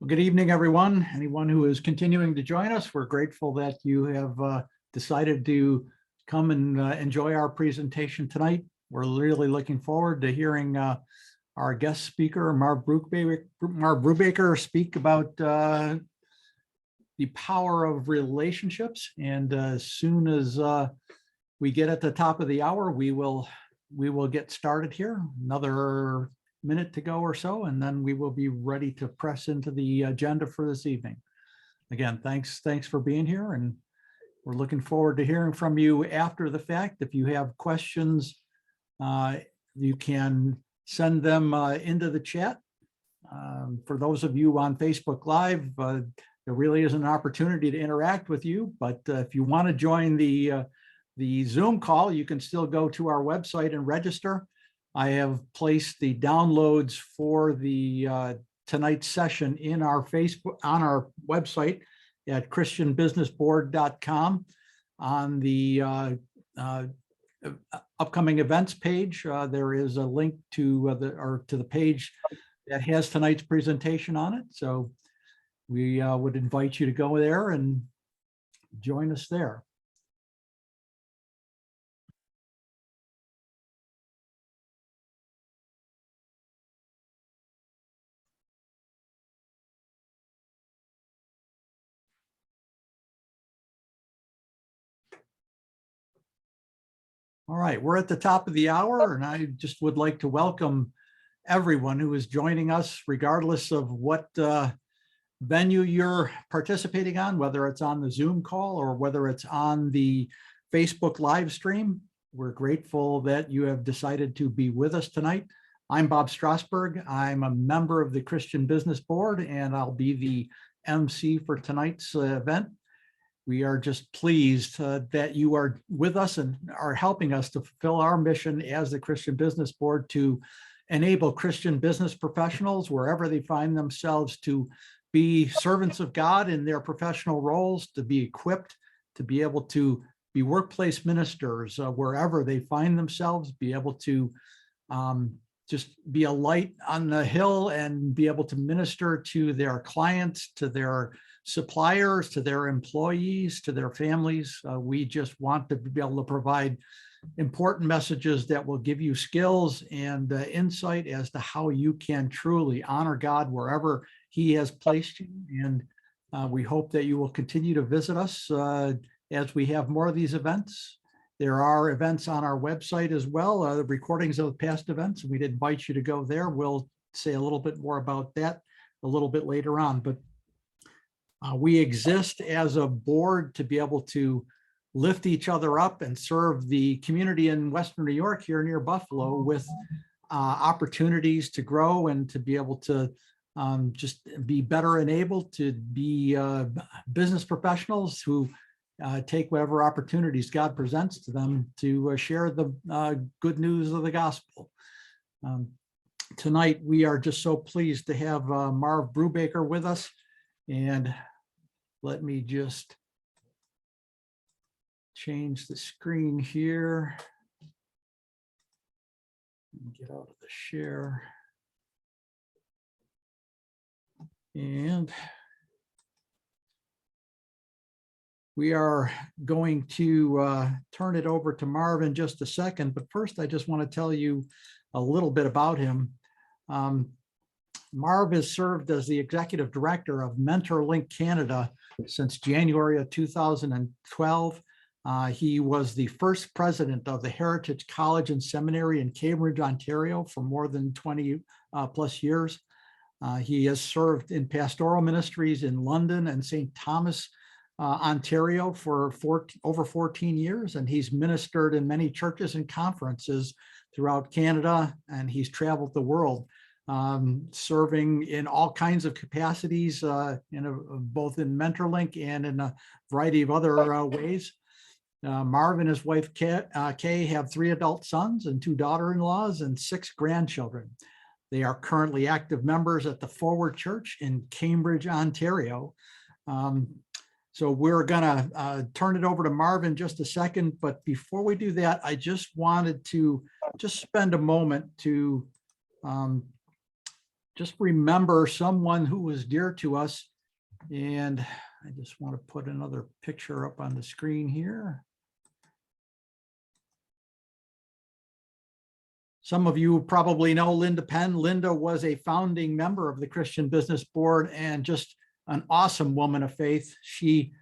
Well, good evening, everyone. Anyone who is continuing to join us, we're grateful that you have decided to come and enjoy our presentation tonight. We're really looking forward to hearing our guest speaker, Marv Brubacher, speak about the power of relationships. And as soon as we get at the top of the hour, we will get started here. Another minute to go or so, and then we will be ready to press into the agenda for this evening. Again, thanks for being here, and we're looking forward to hearing from you after the fact. If you have questions, you can send them into the chat. For those of you on Facebook Live, there really is an opportunity to interact with you, but if you want to join the Zoom call, you can still go to our website and register. I have placed the downloads for the tonight's session in our Facebook on our website at christianbusinessboard.com on the upcoming events page. There is a link to the page that has tonight's presentation on it. So we would invite you to go there and join us there. All right, we're at the top of the hour, and I just would like to welcome everyone who is joining us, regardless of what venue you're participating on, whether it's on the Zoom call or whether it's on the Facebook live stream. We're grateful that you have decided to be with us tonight. I'm Bob Strasberg. I'm a member of the Christian Business Board, and I'll be the MC for tonight's event. We are just pleased that you are with us and are helping us to fulfill our mission as the Christian Business Board to enable Christian business professionals wherever they find themselves to be servants of God in their professional roles, to be equipped to be able to be workplace ministers wherever they find themselves, be able to just be a light on the hill and be able to minister to their clients, to their suppliers, to their employees, to their families. We just want to be able to provide important messages that will give you skills and insight as to how you can truly honor God wherever He has placed you. And we hope that you will continue to visit us as we have more of these events. There are events on our website as well, the recordings of past events. We'd invite you to go there. We'll say a little bit more about that a little bit later on, but we exist as a board to be able to lift each other up and serve the community in Western New York here near Buffalo with opportunities to grow and to be able to just be better enabled to be business professionals who take whatever opportunities God presents to them to share the good news of the gospel. Tonight, we are just so pleased to have Marv Brubacher with us. And let me just change the screen here and get out of the share. And we are going to turn it over to Marv in just a second, but first I just want to tell you a little bit about him. Marv has served as the executive director of MentorLink Canada since January of 2012. He was the first president of the Heritage College and Seminary in Cambridge, Ontario for more than 20 plus years. He has served in pastoral ministries in London and St. Thomas, Ontario for over 14 years, and he's ministered in many churches and conferences throughout Canada, and he's traveled the world, serving in all kinds of capacities, both in MentorLink and in a variety of other ways. Marv and his wife Kay have 3 adult sons and 2 daughter-in-laws and 6 grandchildren. They are currently active members at the Forward Church in Cambridge, Ontario. So we're gonna turn it over to Marv in just a second, but before we do that, I just wanted to spend a moment to just remember someone who was dear to us. And I just want to put another picture up on the screen here. Some of you probably know Linda Penn. Linda was a founding member of the Christian Business Board and just an awesome woman of faith. She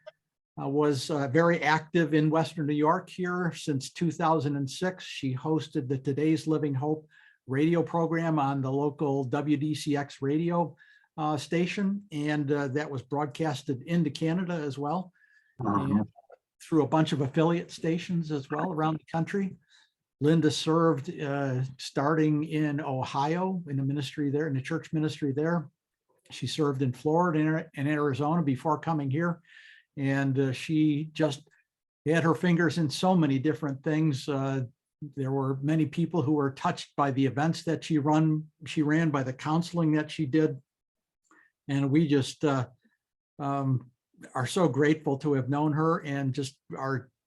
was very active in Western New York here since 2006. She hosted the Today's Living Hope radio program on the local WDCX radio station, and that was broadcasted into Canada as well, and through a bunch of affiliate stations as well around the country. Linda served starting in Ohio in the ministry there, in the church ministry there. She served in Florida and Arizona before coming here. And she just had her fingers in so many different things. There were many people who were touched by the events that she ran, by the counseling that she did. And we just are so grateful to have known her, and just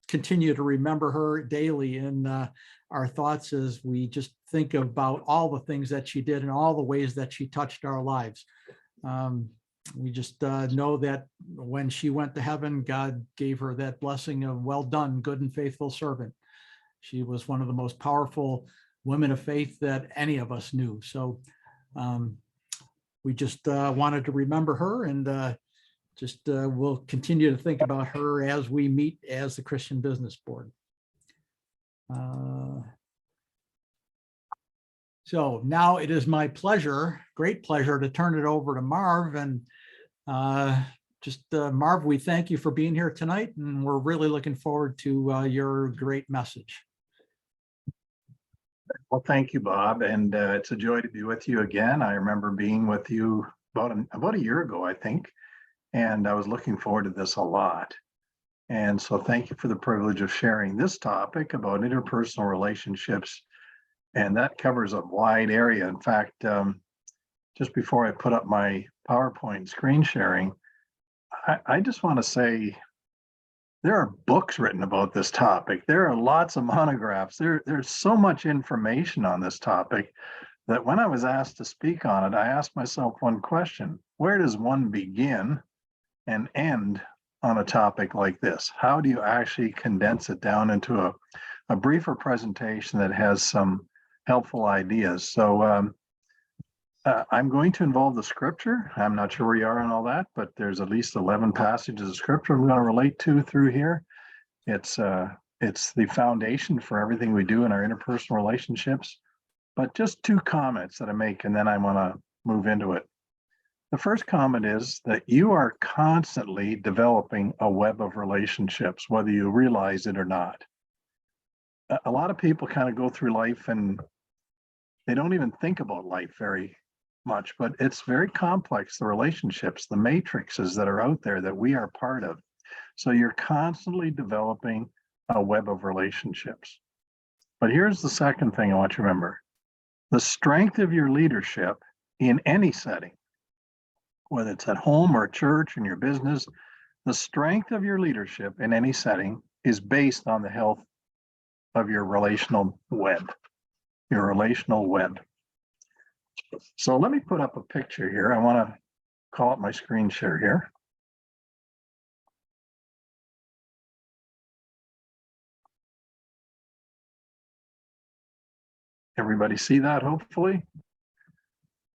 continue to remember her daily in our thoughts as we just think about all the things that she did and all the ways that she touched our lives. We just know that when she went to heaven, God gave her that blessing of well done, good and faithful servant. She was one of the most powerful women of faith that any of us knew. So we just wanted to remember her, and we'll continue to think about her as we meet as the Christian Business Board. So now it is my pleasure, great pleasure, to turn it over to Marv. And Marv, we thank you for being here tonight, and we're really looking forward to your great message. Well, thank you, Bob, and it's a joy to be with you again. I remember being with you about a year ago, I think, and I was looking forward to this a lot. And so thank you for the privilege of sharing this topic about interpersonal relationships, and that covers a wide area. In fact, just before I put up my PowerPoint screen sharing, I just want to say there are books written about this topic. There are lots of monographs. There's so much information on this topic that when I was asked to speak on it, I asked myself one question: where does one begin and end on a topic like this? How do you actually condense it down into a briefer presentation that has some helpful ideas? So I'm going to involve the scripture. I'm not sure where you are on all that, but there's at least 11 passages of scripture I'm going to relate to through here. It's the foundation for everything we do in our interpersonal relationships. But just two comments that I make, and then I want to move into it. The first comment is that you are constantly developing a web of relationships, whether you realize it or not. A lot of people kind of go through life and they don't even think about life very much, but it's very complex, the relationships, the matrices that are out there that we are part of. So you're constantly developing a web of relationships. But here's the second thing I want you to remember. The strength of your leadership in any setting, whether it's at home or church, in your business, the strength of your leadership in any setting is based on the health of your relational web. Your relational web. So let me put up a picture here. I want to call up my screen share here. Everybody see that, hopefully?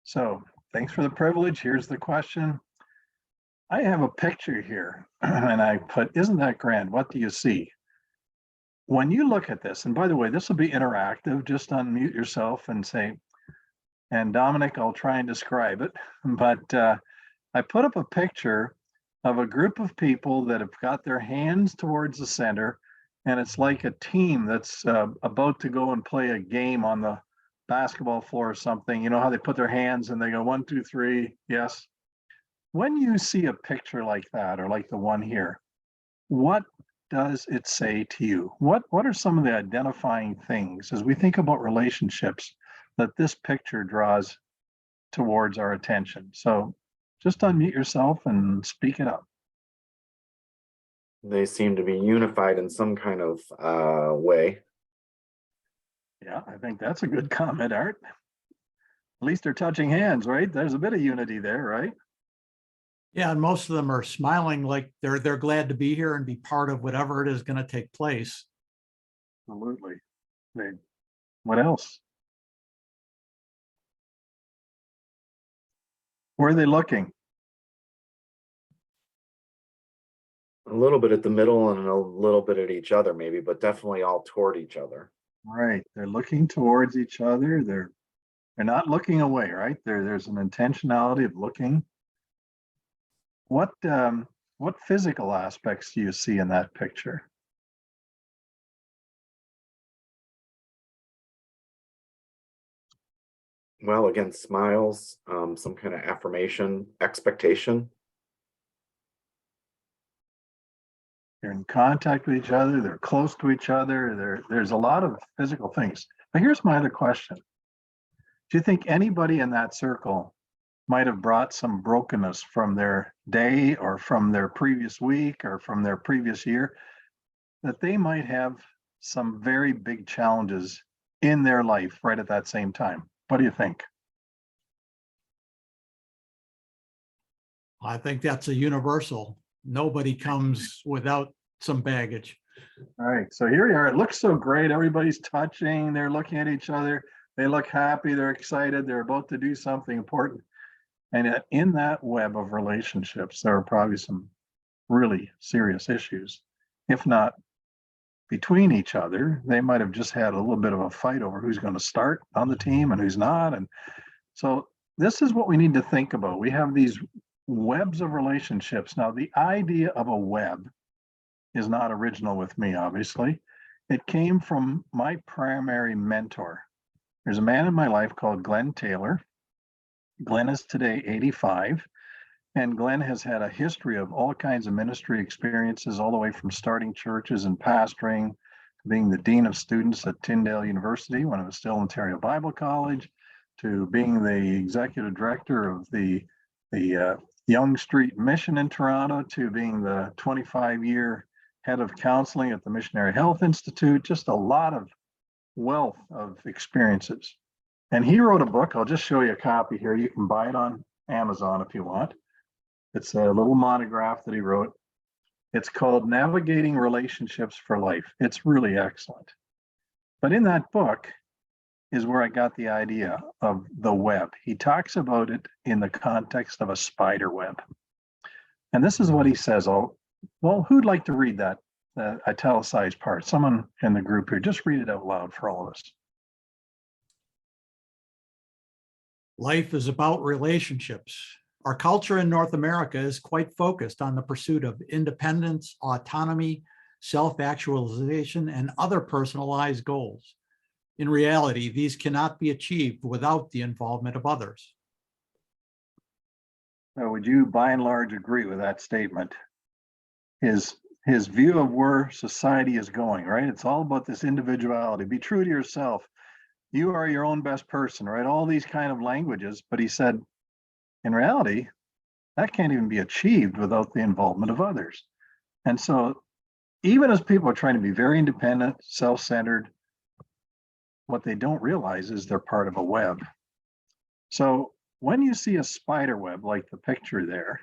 So thanks for the privilege. Here's the question. I have a picture here, and I put, isn't that grand? What do you see? When you look at this, and by the way, this will be interactive, just unmute yourself and say, and Dominic, I'll try and describe it, but I put up a picture of a group of people that have got their hands towards the center, and it's like a team that's about to go and play a game on the basketball floor or something. You know how they put their hands and they go 1, 2, 3, yes? When you see a picture like that, or like the one here, what does it say to you? What are some of the identifying things as we think about relationships that this picture draws towards our attention? So just unmute yourself and speak it up. They seem to be unified in some kind of way. Yeah, I think that's a good comment, Art. At least they're touching hands, right? There's a bit of unity there, right? Yeah, and most of them are smiling like they're glad to be here and be part of whatever it is going to take place. Absolutely. What else? Where are they looking? A little bit at the middle and a little bit at each other, maybe, but definitely all toward each other. Right. They're looking towards each other. They're not looking away, right? There's an intentionality of looking. What physical aspects do you see in that picture? Well, again, smiles, some kind of affirmation, expectation. They're in contact with each other. They're close to each other. There's a lot of physical things. But here's my other question. Do you think anybody in that circle might have brought some brokenness from their day or from their previous week or from their previous year, that they might have some very big challenges in their life right at that same time? What do you think? I think that's a universal. Nobody comes without some baggage. All right, so here we are. It looks so great. Everybody's touching, they're looking at each other. They look happy, they're excited, they're about to do something important. And yet in that web of relationships, there are probably some really serious issues. If not between each other, they might have just had a little bit of a fight over who's going to start on the team and who's not. And so this is what we need to think about. We have these webs of relationships. Now, the idea of a web is not original with me, obviously. It came from my primary mentor. There's a man in my life called Glenn Taylor. Glenn is today 85, and Glenn has had a history of all kinds of ministry experiences, all the way from starting churches and pastoring, to being the dean of students at Tyndale University when it was still Ontario Bible College, to being the executive director of the Yonge Street Mission in Toronto, to being the 25-year head of counseling at the Missionary Health Institute. Just a lot of wealth of experiences. And he wrote a book. I'll just show you a copy here. You can buy it on Amazon if you want. It's a little monograph that he wrote. It's called Navigating Relationships for Life. It's really excellent. But in that book is where I got the idea of the web. He talks about it in the context of a spider web. And this is what he says. Oh, well, who'd like to read that italicized part? Someone in the group here, just read it out loud for all of us. Life is about relationships. Our culture in North America is quite focused on the pursuit of independence, autonomy, self-actualization, and other personalized goals. In reality, these cannot be achieved without the involvement of others. So would you, by and large, agree with that statement? His view of where society is going, right? It's all about this individuality. Be true to yourself. You are your own best person, right? All these kind of languages. But he said, in reality, that can't even be achieved without the involvement of others. And so even as people are trying to be very independent, self-centered, what they don't realize is they're part of a web. So when you see a spider web like the picture there,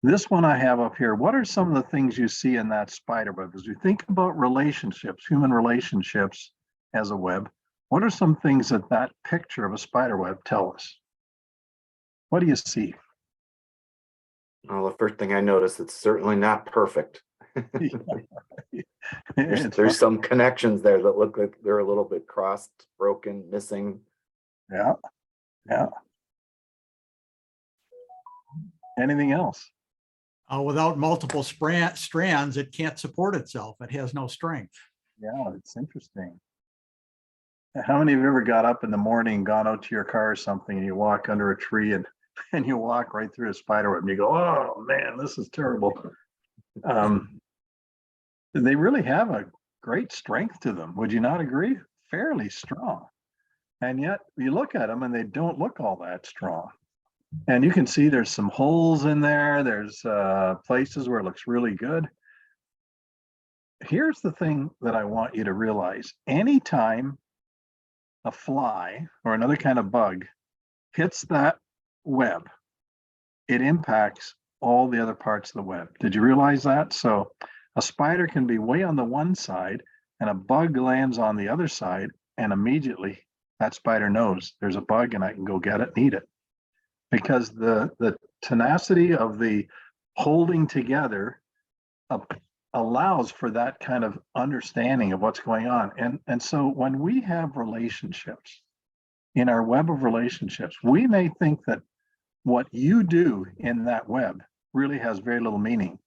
this one I have up here, what are some of the things you see in that spider web? As we think about relationships, human relationships as a web, what are some things that that picture of a spider web tell us? What do you see? Well, the first thing I noticed, it's certainly not perfect. There's some connections there that look like they're a little bit crossed, broken, missing. Yeah. Anything else? Without multiple strands, it can't support itself. It has no strength. Yeah, it's interesting. How many of you ever got up in the morning, gone out to your car or something, and you walk under a tree and you walk right through a spider web and you go, oh man, this is terrible. They really have a great strength to them. Would you not agree? Fairly strong. And yet you look at them and they don't look all that strong. And you can see there's some holes in there. There's places where it looks really good. Here's the thing that I want you to realize. Anytime a fly or another kind of bug hits that web, it impacts all the other parts of the web. Did you realize that? So a spider can be way on the one side and a bug lands on the other side, and immediately that spider knows there's a bug and I can go get it and eat it. Because the tenacity of the holding together allows for that kind of understanding of what's going on. And so when we have relationships in our web of relationships, we may think that what you do in that web really has very little meaning,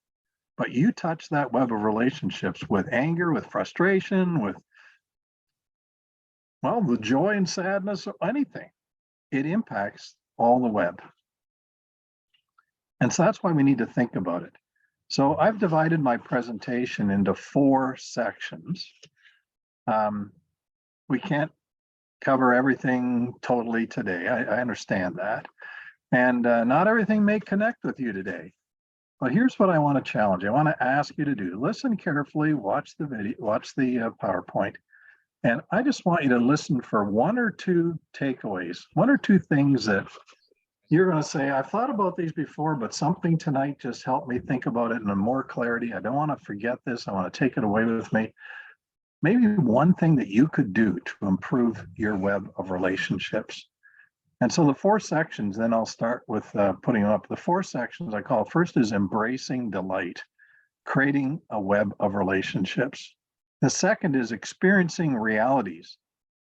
but you touch that web of relationships with anger, with frustration, with, well, the joy and sadness or anything, it impacts all the web. And so that's why we need to think about it. So I've divided my presentation into 4 sections. We can't cover everything totally today. I understand that. And not everything may connect with you today. But here's what I want to challenge. I want to ask you to do. Listen carefully, watch the video, watch the PowerPoint. And I just want you to listen for 1 or 2 takeaways, 1 or 2 things that you're going to say, I've thought about these before, but something tonight just helped me think about it in more clarity. I don't want to forget this. I want to take it away with me. Maybe one thing that you could do to improve your web of relationships. And so the 4 sections, then I'll start with putting up the 4 sections I call. First is embracing delight, creating a web of relationships. The second is experiencing realities,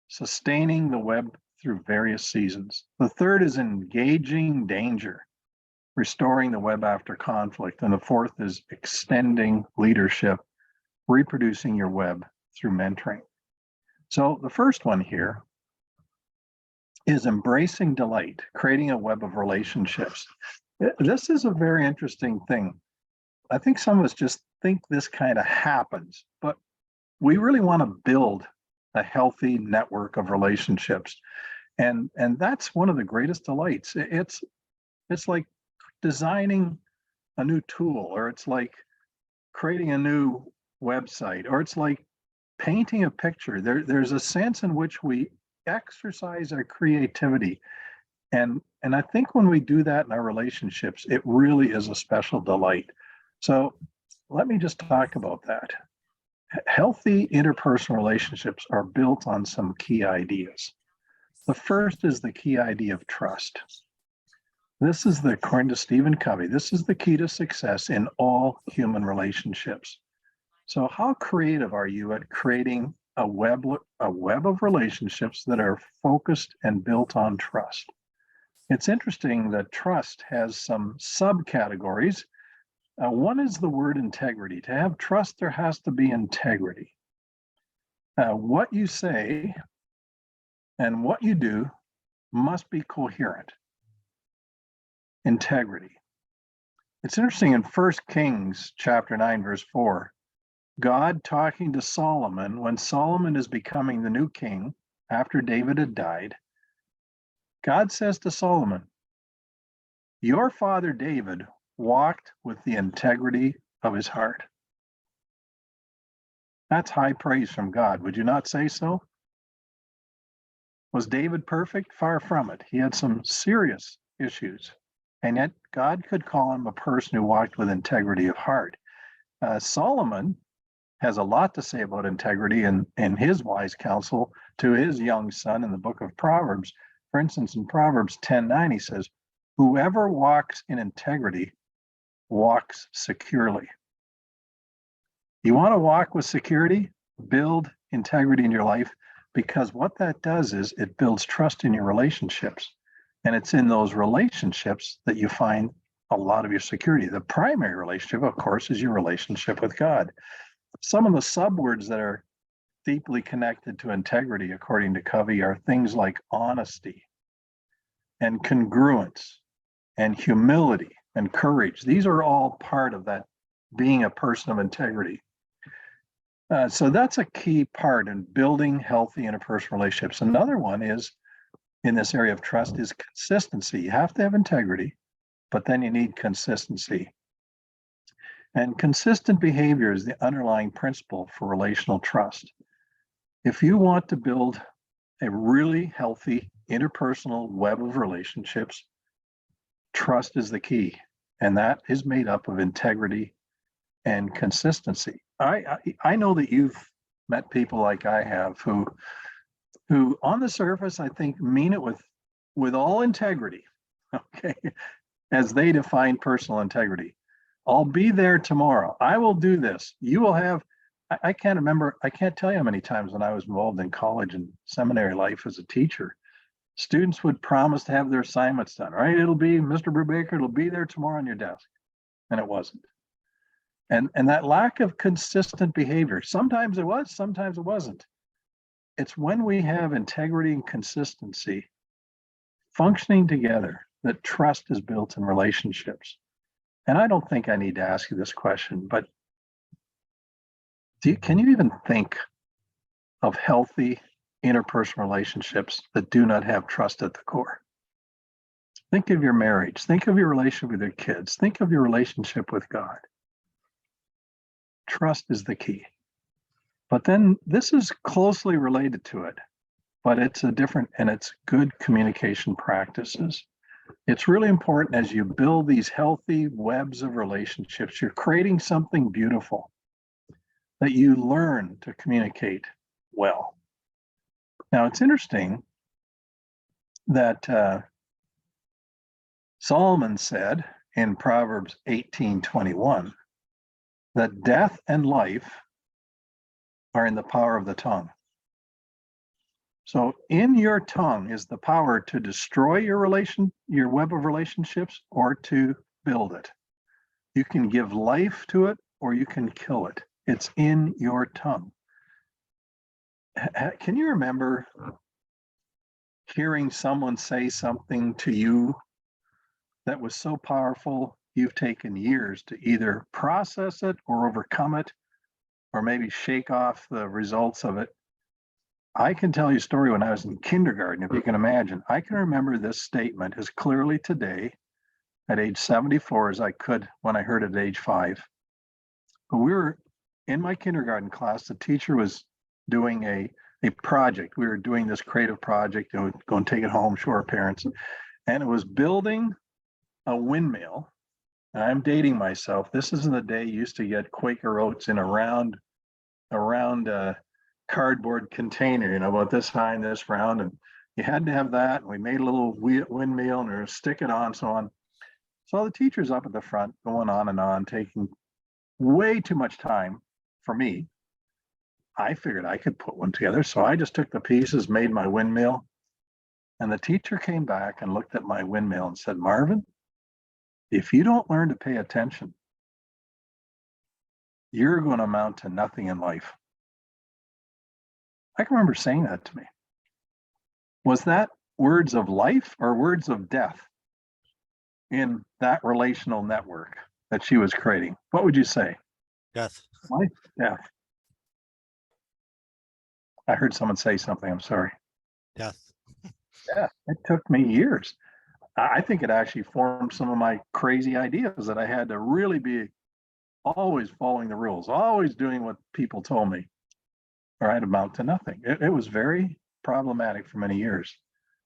sustaining the web through various seasons. The third is engaging danger, restoring the web after conflict. And the fourth is extending leadership, reproducing your web through mentoring. So the first one here is embracing delight, creating a web of relationships. This is a very interesting thing. I think some of us just think this kind of happens, but we really want to build a healthy network of relationships. And that's one of the greatest delights. It's like designing a new tool, or it's like creating a new website, or it's like painting a picture. There's a sense in which we exercise our creativity. And I think when we do that in our relationships, it really is a special delight. So let me just talk about that. Healthy interpersonal relationships are built on some key ideas. The first is the key idea of trust. This is according to Stephen Covey, this is the key to success in all human relationships. So how creative are you at creating a web of relationships that are focused and built on trust? It's interesting that trust has some subcategories. One is the word integrity. To have trust, there has to be integrity. What you say and what you do must be coherent. Integrity. It's interesting in 1 Kings chapter 9, verse 4, God talking to Solomon when Solomon is becoming the new king after David had died. God says to Solomon, your father David walked with the integrity of his heart. That's high praise from God. Would you not say so? Was David perfect? Far from it. He had some serious issues. And yet God could call him a person who walked with integrity of heart. Solomon has a lot to say about integrity and his wise counsel to his young son in the book of Proverbs. For instance, in Proverbs 10:9, he says, whoever walks in integrity walks securely. You want to walk with security? Build integrity in your life, because what that does is it builds trust in your relationships. And it's in those relationships that you find a lot of your security. The primary relationship, of course, is your relationship with God. Some of the subwords that are deeply connected to integrity, according to Covey, are things like honesty and congruence and humility and courage. These are all part of that being a person of integrity. So that's a key part in building healthy interpersonal relationships. Another one is, in this area of trust, is consistency. You have to have integrity, but then you need consistency. And consistent behavior is the underlying principle for relational trust. If you want to build a really healthy interpersonal web of relationships, trust is the key. And that is made up of integrity and consistency. I know that you've met people like I have who on the surface, I think, mean it with all integrity, okay, as they define personal integrity. I'll be there tomorrow. I will do this. You will have, I can't remember, I can't tell you how many times when I was involved in college and seminary life as a teacher, students would promise to have their assignments done, right? It'll be, Mr. Brubacher, it'll be there tomorrow on your desk. And it wasn't. And that lack of consistent behavior, sometimes it was, sometimes it wasn't. It's when we have integrity and consistency functioning together that trust is built in relationships. And I don't think I need to ask you this question, but can you even think of healthy interpersonal relationships that do not have trust at the core? Think of your marriage. Think of your relationship with your kids. Think of your relationship with God. Trust is the key. But then this is closely related to it, but it's a different, and it's good communication practices. It's really important as you build these healthy webs of relationships, you're creating something beautiful that you learn to communicate well. Now, it's interesting that Solomon said in Proverbs 18:21 that death and life are in the power of the tongue. So in your tongue is the power to destroy your web of relationships, or to build it. You can give life to it or you can kill it. It's in your tongue. Can you remember hearing someone say something to you that was so powerful, you've taken years to either process it or overcome it, or maybe shake off the results of it? I can tell you a story when I was in kindergarten, if you can imagine. I can remember this statement as clearly today at age 74 as I could when I heard it at age 5. But we were in my kindergarten class, the teacher was doing a project. We were doing this creative project and we'd go and take it home, show our parents. And it was building a windmill. And I'm dating myself. This is in the day you used to get Quaker oats in a round cardboard container, about this high and this round, and you had to have that. And we made a little windmill and we were stick it on, so on. So the teacher's up at the front, going on and on, taking way too much time for me. I figured I could put one together, so I just took the pieces, made my windmill, and the teacher came back and looked at my windmill and said, "Marvin, if you don't learn to pay attention, you're going to amount to nothing in life." I can remember saying that to me. Was that words of life or words of death in that relational network that she was creating? What would you say? Death. Life, death. I heard someone say something, I'm sorry. Death. Yeah, it took me years. I think it actually formed some of my crazy ideas that I had to really be always following the rules, always doing what people told me, or I'd amount to nothing. It was very problematic for many years.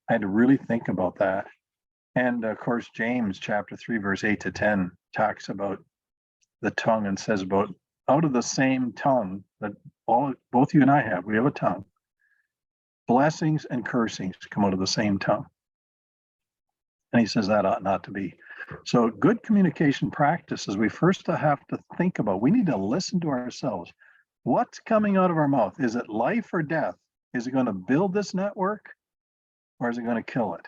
I had to really think about that. And of course, James chapter 3, verse 8 to 10 talks about the tongue and says about out of the same tongue that both you and I have, we have a tongue. Blessings and cursings come out of the same tongue. And he says that ought not to be. So good communication practices, we first have to think about, we need to listen to ourselves. What's coming out of our mouth? Is it life or death? Is it going to build this network or is it going to kill it?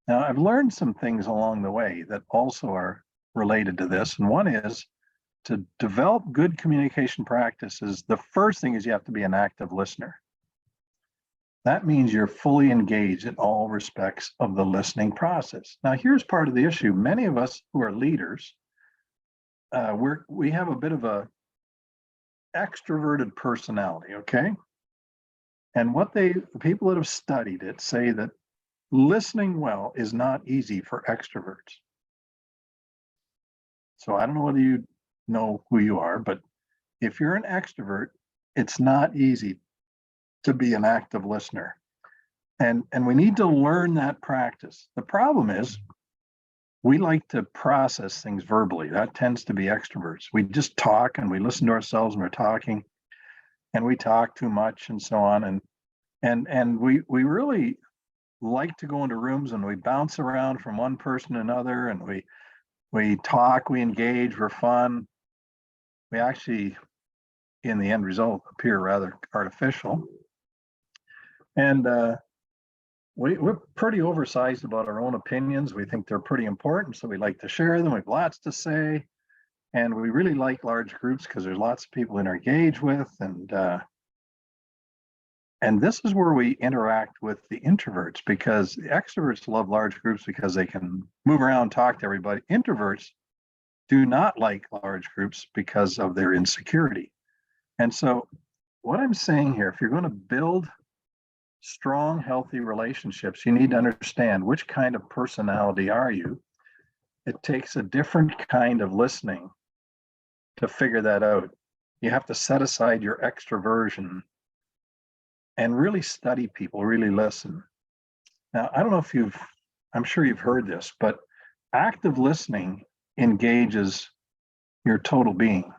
Now, I've learned some things along the way that also are related to this. And one is to develop good communication practices. The first thing is you have to be an active listener. That means you're fully engaged in all respects of the listening process. Now, here's part of the issue. Many of us who are leaders, we have a bit of a extroverted personality, okay? And the people that have studied it say that listening well is not easy for extroverts. So I don't know whether you know who you are, but if you're an extrovert, it's not easy to be an active listener. And we need to learn that practice. The problem is we like to process things verbally. That tends to be extroverts. We just talk and we listen to ourselves when we're talking, and we talk too much and so on. And we really like to go into rooms and we bounce around from one person to another, and we talk, we engage, we're fun. We actually, in the end result, appear rather artificial. And we're pretty oversized about our own opinions. We think they're pretty important, so we like to share them. We have lots to say, and we really like large groups because there's lots of people to engage with, and this is where we interact with the introverts, because the extroverts love large groups because they can move around, talk to everybody. Introverts do not like large groups because of their insecurity. And so what I'm saying here, if you're going to build strong, healthy relationships, you need to understand which kind of personality are you. It takes a different kind of listening to figure that out. You have to set aside your extroversion and really study people, really listen. Now, I don't know if I'm sure you've heard this, but active listening engages your total being,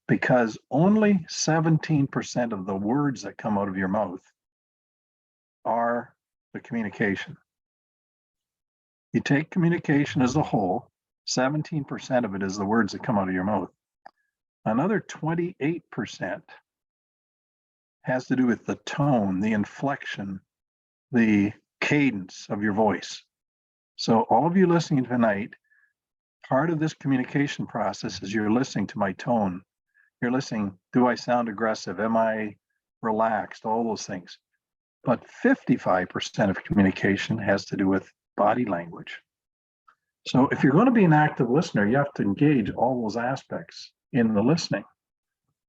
because only 17% of the words that come out of your mouth are the communication. You take communication as a whole, 17% of it is the words that come out of your mouth. Another 28% has to do with the tone, the inflection, the cadence of your voice. So all of you listening tonight, part of this communication process is you're listening to my tone. You're listening, do I sound aggressive? Am I relaxed? All those things. But 55% of communication has to do with body language. So if you're going to be an active listener, you have to engage all those aspects in the listening.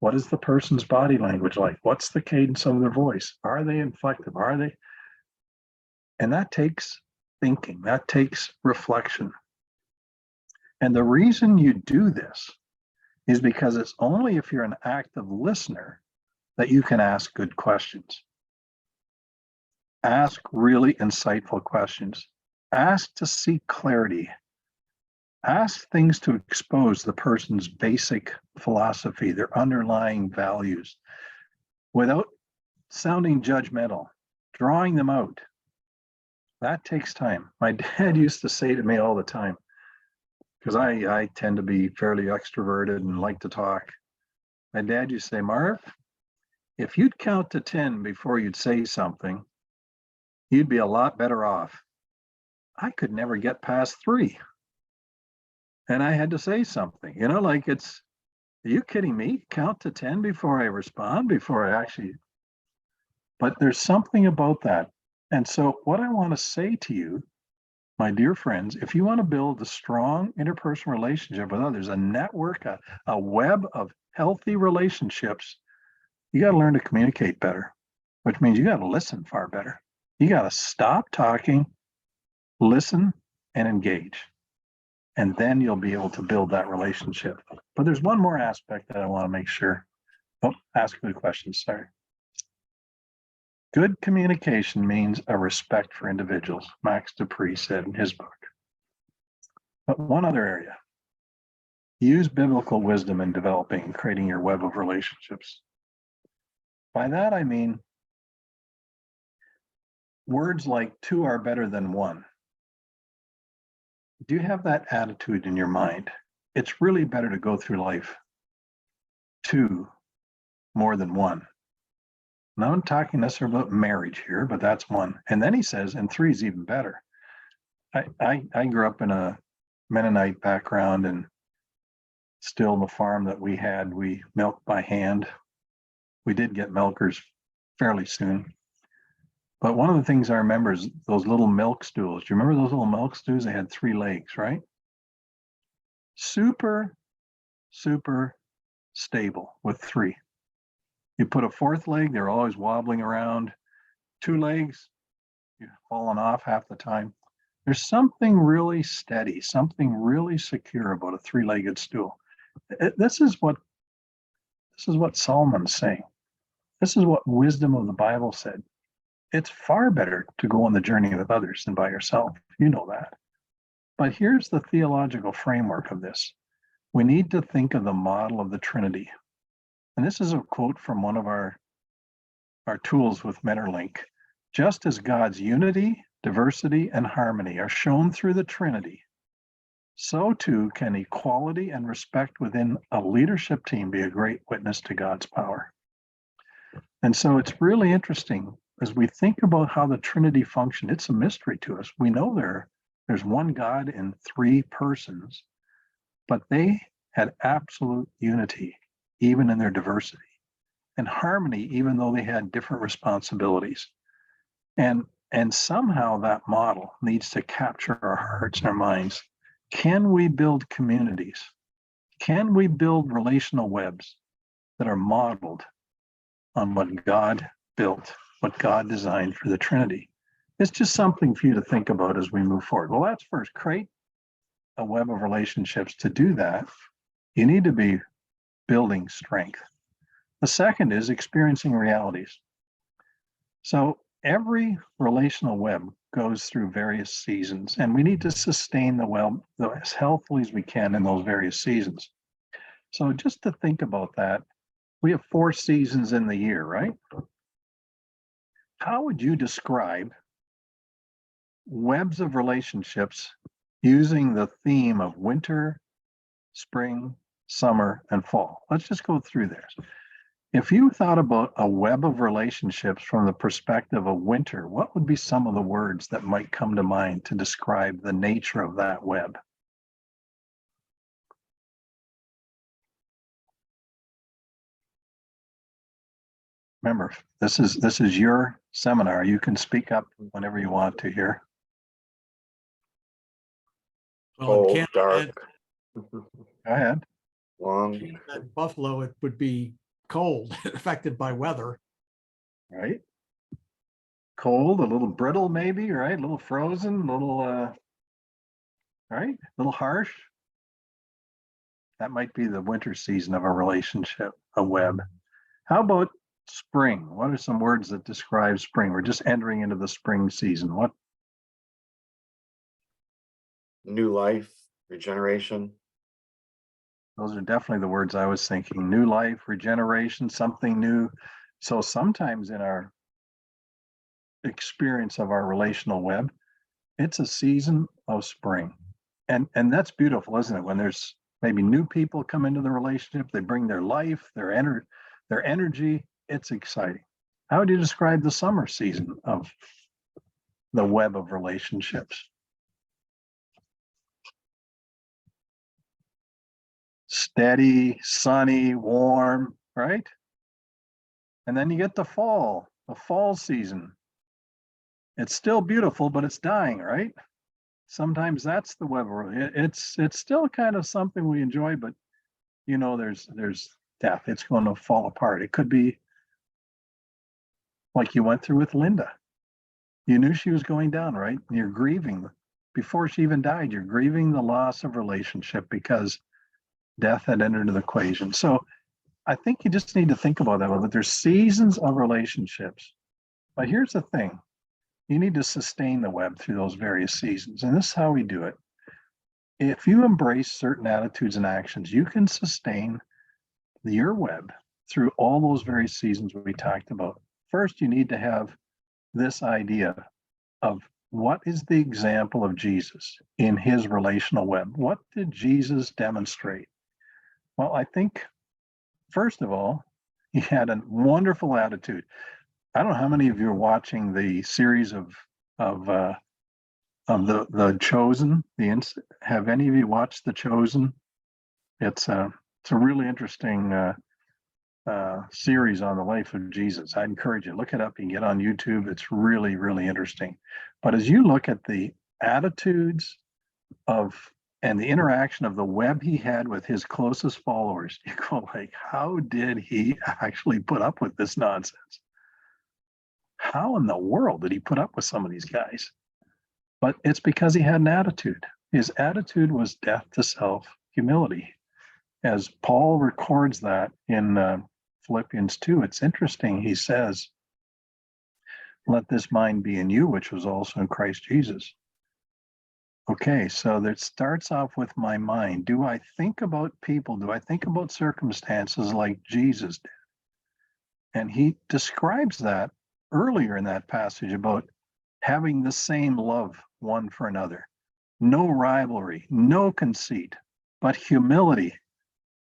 What is the person's body language like? What's the cadence of their voice? Are they inflective? Are they? And that takes thinking, that takes reflection. And the reason you do this is because it's only if you're an active listener that you can ask good questions. Ask really insightful questions. Ask to seek clarity. Ask things to expose the person's basic philosophy, their underlying values, without sounding judgmental, drawing them out. That takes time. My dad used to say to me all the time, because I tend to be fairly extroverted and like to talk. My dad used to say, Marv, if you'd count to 10 before you'd say something, you'd be a lot better off. I could never get past 3. And I had to say something, like are you kidding me? Count to 10 before I respond, before I actually, but there's something about that. And so what I want to say to you, my dear friends, if you want to build a strong interpersonal relationship with others, a network, a web of healthy relationships, you got to learn to communicate better, which means you got to listen far better. You got to stop talking, listen, and engage. And then you'll be able to build that relationship. But there's one more aspect that I want to make sure. Oh, ask good questions, sorry. Good communication means a respect for individuals, Max Dupree said in his book. But one other area, use biblical wisdom in developing and creating your web of relationships. By that, I mean words like 2 are better than 1. Do you have that attitude in your mind? It's really better to go through life 2 more than 1. Now I'm talking necessarily about marriage here, but that's 1. And then he says, and 3 is even better. I grew up in a Mennonite background, and still the farm that we had, we milked by hand. We did get milkers fairly soon. But one of the things I remember is those little milk stools. Do you remember those little milk stools? They had 3 legs, right? Super, super stable with 3. You put a 4th leg, they're always wobbling around. 2 legs, you're falling off half the time. There's something really steady, something really secure about a 3-legged stool. This is what Solomon's saying. This is what wisdom of the Bible said. It's far better to go on the journey with others than by yourself. You know that. But here's the theological framework of this. We need to think of the model of the Trinity. And this is a quote from one of our tools with Mentorlink. Just as God's unity, diversity, and harmony are shown through the Trinity, so too can equality and respect within a leadership team be a great witness to God's power. And so it's really interesting as we think about how the Trinity function. It's a mystery to us. We know there's one God in three persons, but they had absolute unity, even in their diversity, and harmony, even though they had different responsibilities. And somehow that model needs to capture our hearts and our minds. Can we build communities? Can we build relational webs that are modeled on what God built, what God designed for the Trinity? It's just something for you to think about as we move forward. Well, that's first, create a web of relationships. To do that, you need to be building strength. The second is experiencing realities. So every relational web goes through various seasons, and we need to sustain the web as healthily as we can in those various seasons. So just to think about that, we have 4 seasons in the year, right? How would you describe webs of relationships using the theme of winter, spring, summer, and fall? Let's just go through this. If you thought about a web of relationships from the perspective of winter, what would be some of the words that might come to mind to describe the nature of that web? Remember, this is your seminar. You can speak up whenever you want to here. Well, in Cold, Canada, dark, Go ahead. long. at Buffalo, it would be cold, affected by weather. Right? Cold, a little brittle, maybe, right? A little frozen, a little, right? A little harsh. That might be the winter season of a relationship, a web. How about spring? What are some words that describe spring? We're just entering into the spring season. What? New life, regeneration. Those are definitely the words I was thinking. New life, regeneration, something new. So sometimes in our experience of our relational web, it's a season of spring. And that's beautiful, isn't it? When there's maybe new people come into the relationship, they bring their life, their energy. It's exciting. How would you describe the summer season of the web of relationships? Steady, sunny, warm, right? And then you get the fall season. It's still beautiful, but it's dying, right? Sometimes that's the web. It's still kind of something we enjoy, but you know, there's death. It's going to fall apart. It could be like you went through with Linda. You knew she was going down, right? And you're grieving before she even died. You're grieving the loss of relationship because death had entered into the equation. So I think you just need to think about that. But there's seasons of relationships. But here's the thing. You need to sustain the web through those various seasons. And this is how we do it. If you embrace certain attitudes and actions, you can sustain your web through all those various seasons we talked about. First, you need to have this idea of what is the example of Jesus in his relational web? What did Jesus demonstrate? Well, I think, first of all, he had a wonderful attitude. I don't know how many of you are watching the series of the Chosen. Have any of you watched The Chosen? It's a really interesting series on the life of Jesus. I encourage you, look it up. You can get on YouTube. It's really, really interesting. But as you look at the attitudes and the interaction of the web he had with his closest followers, you go like, how did he actually put up with this nonsense? How in the world did he put up with some of these guys? But it's because he had an attitude. His attitude was death to self, humility. As Paul records that in Philippians 2, it's interesting. He says, let this mind be in you, which was also in Christ Jesus. Okay, so that starts off with my mind. Do I think about people? Do I think about circumstances like Jesus did? And he describes that earlier in that passage about having the same love one for another, no rivalry, no conceit, but humility,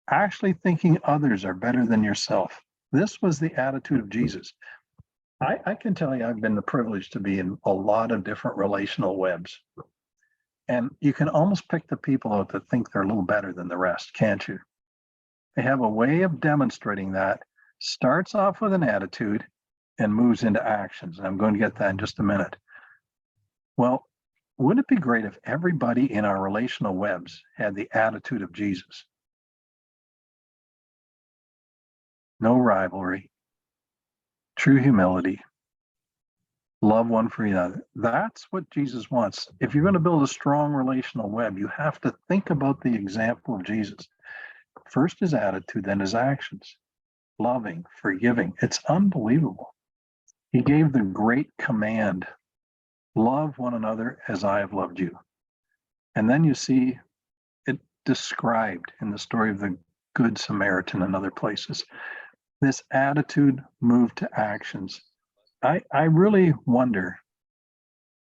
actually thinking others are better than yourself. This was the attitude of Jesus. I can tell you, I've been the privilege to be in a lot of different relational webs. And you can almost pick the people out that think they're a little better than the rest, can't you? They have a way of demonstrating that, starts off with an attitude and moves into actions. And I'm going to get that in just a minute. Well, wouldn't it be great if everybody in our relational webs had the attitude of Jesus? No rivalry, true humility, love one for another. That's what Jesus wants. If you're going to build a strong relational web, you have to think about the example of Jesus. First his attitude, then his actions. Loving, forgiving. It's unbelievable. He gave the great command, love one another as I have loved you. And then you see it described in the story of the Good Samaritan and other places. This attitude moved to actions. I really wonder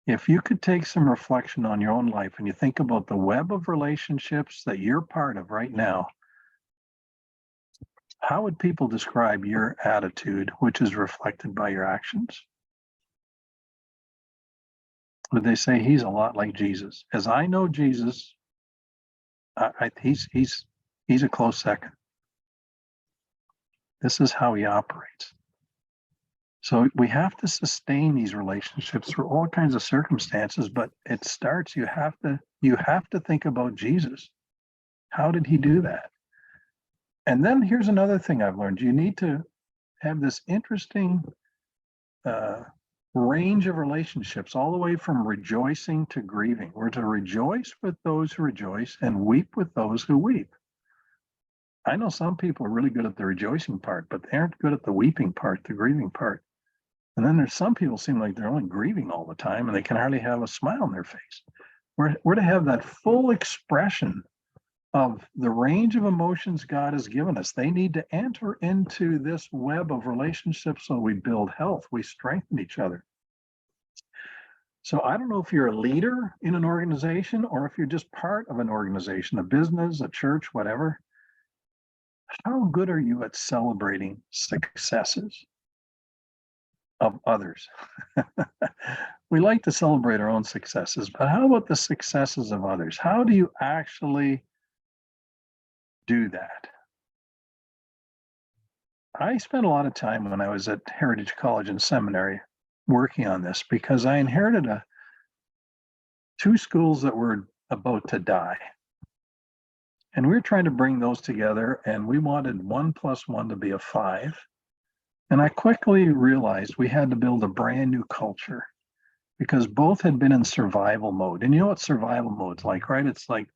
if you could take some reflection on your own life and you think about the web of relationships that you're part of right now. How would people describe your attitude, which is reflected by your actions? Would they say he's a lot like Jesus? As I know Jesus, he's a close second. This is how he operates. So we have to sustain these relationships through all kinds of circumstances, but it starts, you have to think about Jesus. How did he do that? And then here's another thing I've learned. You need to have this interesting range of relationships, all the way from rejoicing to grieving. We're to rejoice with those who rejoice and weep with those who weep. I know some people are really good at the rejoicing part, but they aren't good at the weeping part, the grieving part. And then there's some people seem like they're only grieving all the time and they can hardly have a smile on their face. We're to have that full expression of the range of emotions God has given us. They need to enter into this web of relationships so we build health, we strengthen each other. So I don't know if you're a leader in an organization or if you're just part of an organization, a business, a church, whatever. How good are you at celebrating successes of others? We like to celebrate our own successes, but how about the successes of others? How do you actually do that? I spent a lot of time when I was at Heritage College and Seminary working on this because I inherited two schools that were about to die. And we were trying to bring those together, and we wanted 1 + 1 to be a 5. And I quickly realized we had to build a brand new culture because both had been in survival mode. And you know what survival mode's like, right? It's like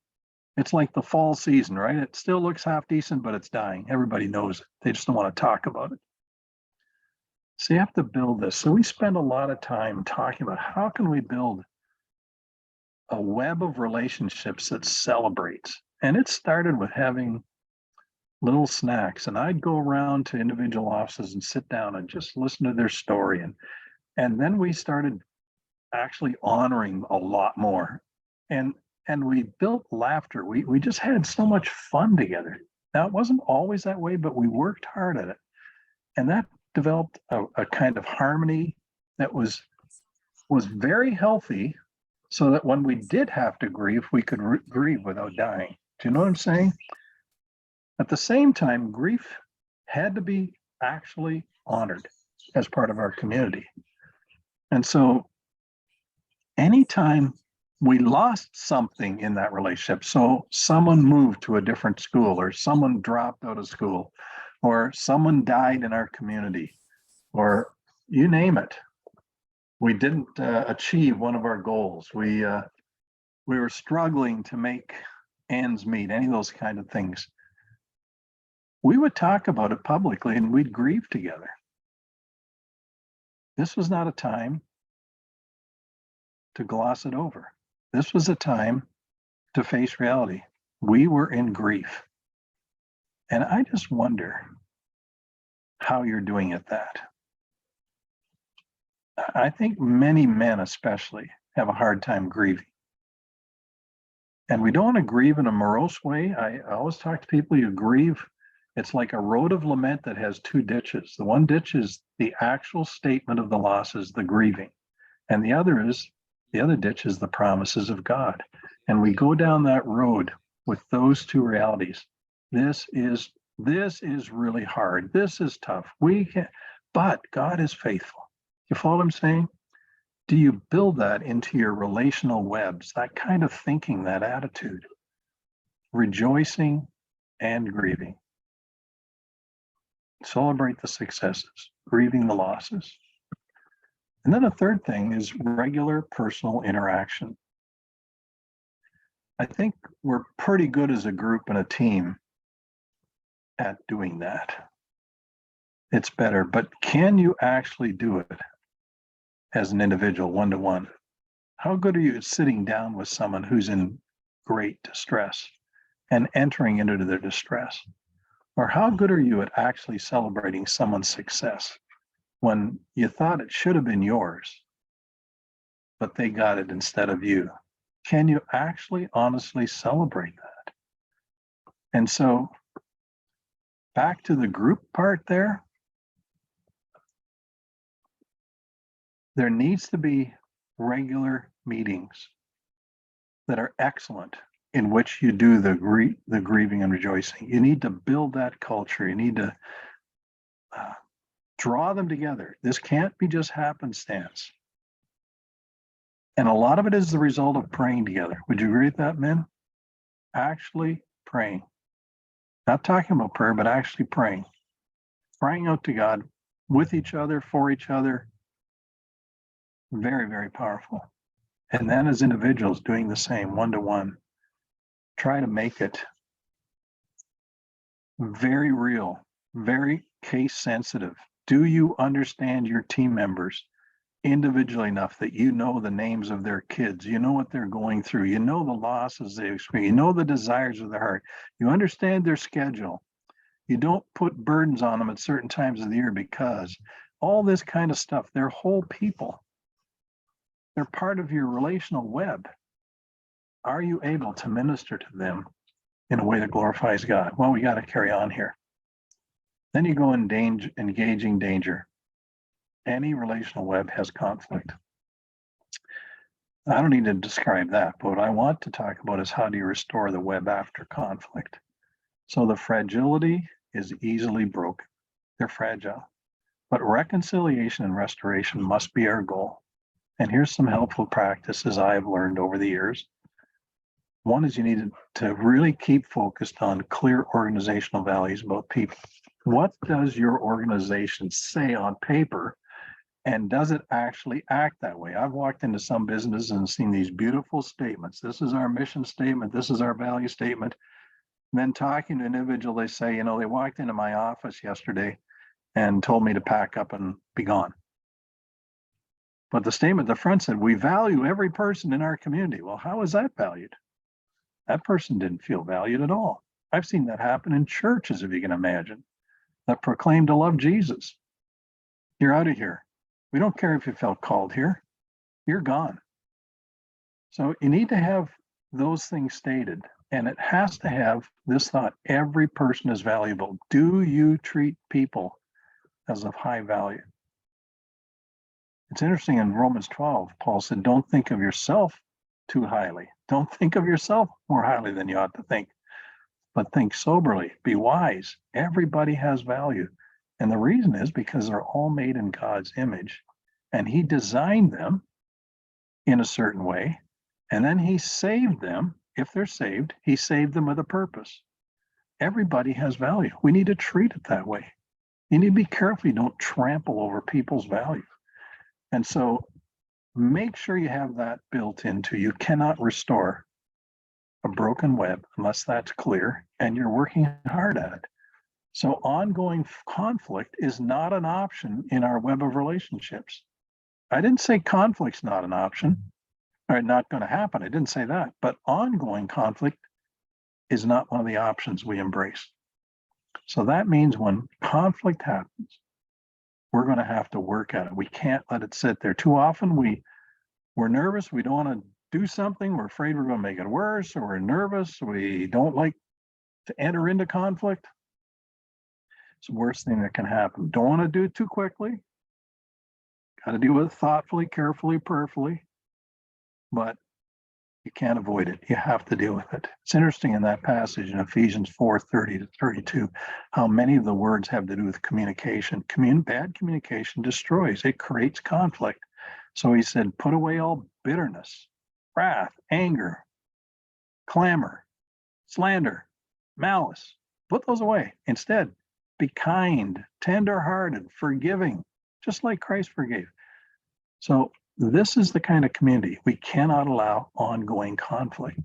the fall season, right? It still looks half decent, but it's dying. Everybody knows it. They just don't want to talk about it. So you have to build this. So we spend a lot of time talking about how can we build a web of relationships that celebrates. And it started with having little snacks. And I'd go around to individual offices and sit down and just listen to their story. And then we started actually honoring a lot more. And we built laughter. We just had so much fun together. Now, it wasn't always that way, but we worked hard at it. And that developed a kind of harmony that was very healthy, so that when we did have to grieve, we could grieve without dying. Do you know what I'm saying? At the same time, grief had to be actually honored as part of our community. And so anytime we lost something in that relationship, so someone moved to a different school, or someone dropped out of school, or someone died in our community, or you name it, we didn't achieve one of our goals. We were struggling to make ends meet, any of those kind of things. We would talk about it publicly and we'd grieve together. This was not a time to gloss it over. This was a time to face reality. We were in grief. And I just wonder how you're doing at that. I think many men especially have a hard time grieving. And we don't want to grieve in a morose way. I always talk to people, you grieve, it's like a road of lament that has two ditches. The one ditch is the actual statement of the losses, the grieving. And the other ditch is the promises of God. And we go down that road with those two realities. This is really hard. This is tough. But God is faithful. You follow what I'm saying? Do you build that into your relational webs, that kind of thinking, that attitude, rejoicing and grieving? Celebrate the successes, grieving the losses. And then the third thing is regular personal interaction. I think we're pretty good as a group and a team at doing that. It's better, but can you actually do it as an individual, one-to-one? How good are you at sitting down with someone who's in great distress and entering into their distress? Or how good are you at actually celebrating someone's success when you thought it should have been yours, but they got it instead of you? Can you actually honestly celebrate that? And so back to the group part there needs to be regular meetings that are excellent in which you do the grieving and rejoicing. You need to build that culture. You need to draw them together. This can't be just happenstance. And a lot of it is the result of praying together. Would you agree with that, men? Actually praying. Not talking about prayer, but actually praying. Crying out to God with each other, for each other. Very, very powerful. And then as individuals doing the same, one-to-one. Try to make it very real, very case sensitive. Do you understand your team members individually enough that you know the names of their kids? You know what they're going through. You know the losses they experience. You know the desires of their heart. You understand their schedule. You don't put burdens on them at certain times of the year because all this kind of stuff, they're whole people. They're part of your relational web. Are you able to minister to them in a way that glorifies God? Well, we got to carry on here. Then you go in engaging danger. Any relational web has conflict. I don't need to describe that, but what I want to talk about is how do you restore the web after conflict? So the fragility is easily broken. They're fragile. But reconciliation and restoration must be our goal. And here's some helpful practices I've learned over the years. One is you need to really keep focused on clear organizational values about people. What does your organization say on paper? And does it actually act that way? I've walked into some businesses and seen these beautiful statements. This is our mission statement. This is our value statement. And then talking to an individual, they say, you know, they walked into my office yesterday and told me to pack up and be gone. But the statement at the front said, we value every person in our community. Well, how is that valued? That person didn't feel valued at all. I've seen that happen in churches, if you can imagine, that proclaim to love Jesus. You're out of here. We don't care if you felt called here. You're gone. So you need to have those things stated. And it has to have this thought, every person is valuable. Do you treat people as of high value? It's interesting in Romans 12, Paul said, don't think of yourself too highly. Don't think of yourself more highly than you ought to think, but think soberly, be wise. Everybody has value. And the reason is because they're all made in God's image and he designed them in a certain way. And then he saved them. If they're saved, he saved them with a purpose. Everybody has value. We need to treat it that way. You need to be careful you don't trample over people's value. And so make sure you have that built into. You cannot restore a broken web unless that's clear and you're working hard at it. So ongoing conflict is not an option in our web of relationships. I didn't say conflict's not an option or not going to happen. I didn't say that, but ongoing conflict is not one of the options we embrace. So that means when conflict happens, we're going to have to work at it. We can't let it sit there. Too often we're nervous. We don't want to do something. We're afraid we're going to make it worse, or we're nervous. We don't like to enter into conflict. It's the worst thing that can happen. Don't want to do it too quickly. Got to deal with it thoughtfully, carefully, prayerfully, but you can't avoid it. You have to deal with it. It's interesting in that passage in Ephesians 4:30-32, how many of the words have to do with communication. Bad communication destroys, it creates conflict. So he said, put away all bitterness, wrath, anger, clamor, slander, malice. Put those away. Instead, be kind, tender-hearted, forgiving, just like Christ forgave. So this is the kind of community we cannot allow ongoing conflict.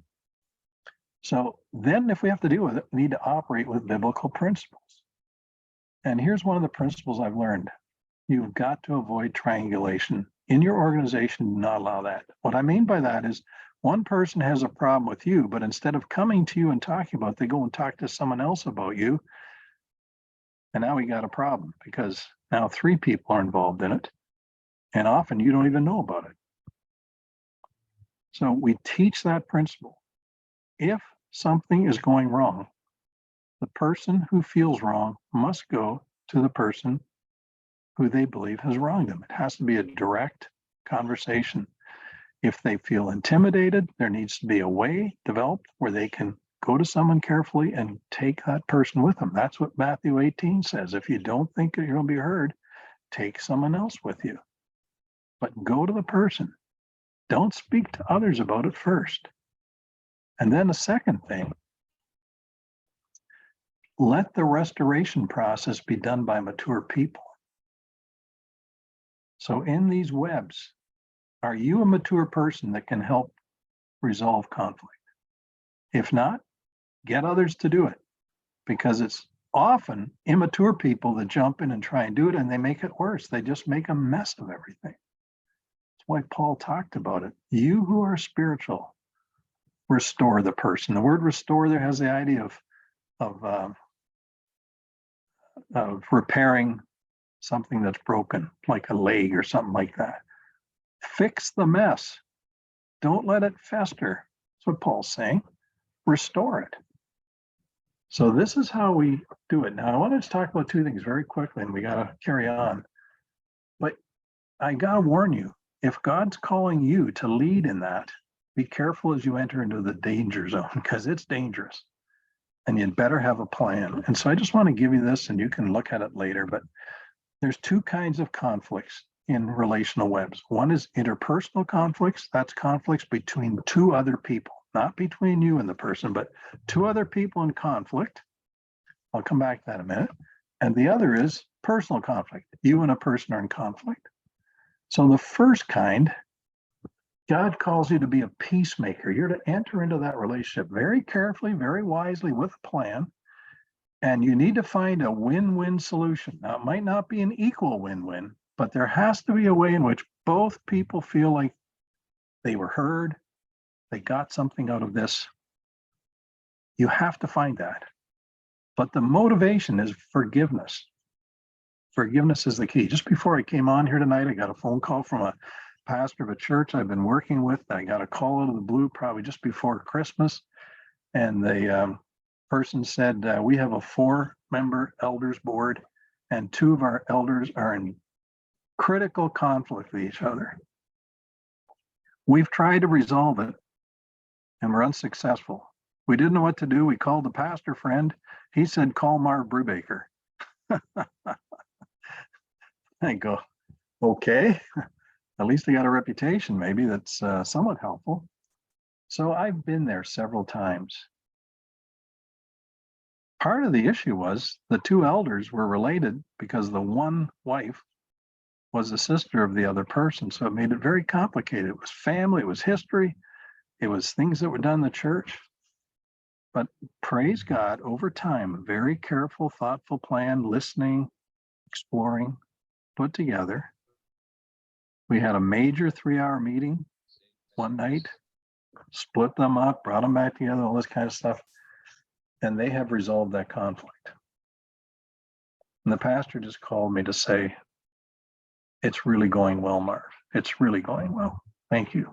So then if we have to deal with it, we need to operate with biblical principles. And here's one of the principles I've learned. You've got to avoid triangulation. In your organization, do not allow that. What I mean by that is one person has a problem with you, but instead of coming to you and talking about it, they go and talk to someone else about you. And now we got a problem because now 3 people are involved in it. And often you don't even know about it. So we teach that principle. If something is going wrong, the person who feels wrong must go to the person who they believe has wronged them. It has to be a direct conversation. If they feel intimidated, there needs to be a way developed where they can go to someone carefully and take that person with them. That's what Matthew 18 says. If you don't think you're going to be heard, take someone else with you. But go to the person. Don't speak to others about it first. And then the second thing, let the restoration process be done by mature people. So in these webs, are you a mature person that can help resolve conflict? If not, get others to do it, because it's often immature people that jump in and try and do it, and they make it worse. They just make a mess of everything. Why Paul talked about it. You who are spiritual, restore the person. The word restore there has the idea of repairing something that's broken, like a leg or something like that. Fix the mess. Don't let it fester. That's what Paul's saying. Restore it. So this is how we do it. Now I wanted to talk about 2 things very quickly, and we got to carry on. But I got to warn you, if God's calling you to lead in that, be careful as you enter into the danger zone, because it's dangerous and you'd better have a plan. And so I just want to give you this, and you can look at it later, but there's 2 kinds of conflicts in relational webs. One is interpersonal conflicts. That's conflicts between 2 other people, not between you and the person, but 2 other people in conflict. I'll come back to that in a minute. And the other is personal conflict. You and a person are in conflict. So the first kind, God calls you to be a peacemaker. You're to enter into that relationship very carefully, very wisely, with a plan. And you need to find a win-win solution. Now, it might not be an equal win-win, but there has to be a way in which both people feel like they were heard, they got something out of this. You have to find that. But the motivation is forgiveness. Forgiveness is the key. Just before I came on here tonight, I got a phone call from a pastor of a church I've been working with. I got a call out of the blue probably just before Christmas. And the person said, we have a 4-member elders board, and 2 of our elders are in critical conflict with each other. We've tried to resolve it, and we're unsuccessful. We didn't know what to do. We called the pastor friend. He said, call Marv Brubacher. I go, okay, at least I got a reputation maybe that's somewhat helpful. So I've been there several times. Part of the issue was the 2 elders were related because the one wife was the sister of the other person. So it made it very complicated. It was family, it was history, it was things that were done in the church. But praise God, over time, a very careful, thoughtful plan, listening, exploring, put together. We had a major 3-hour meeting one night, split them up, brought them back together, all this kind of stuff. And they have resolved that conflict. And the pastor just called me to say, it's really going well, Marv. It's really going well. Thank you.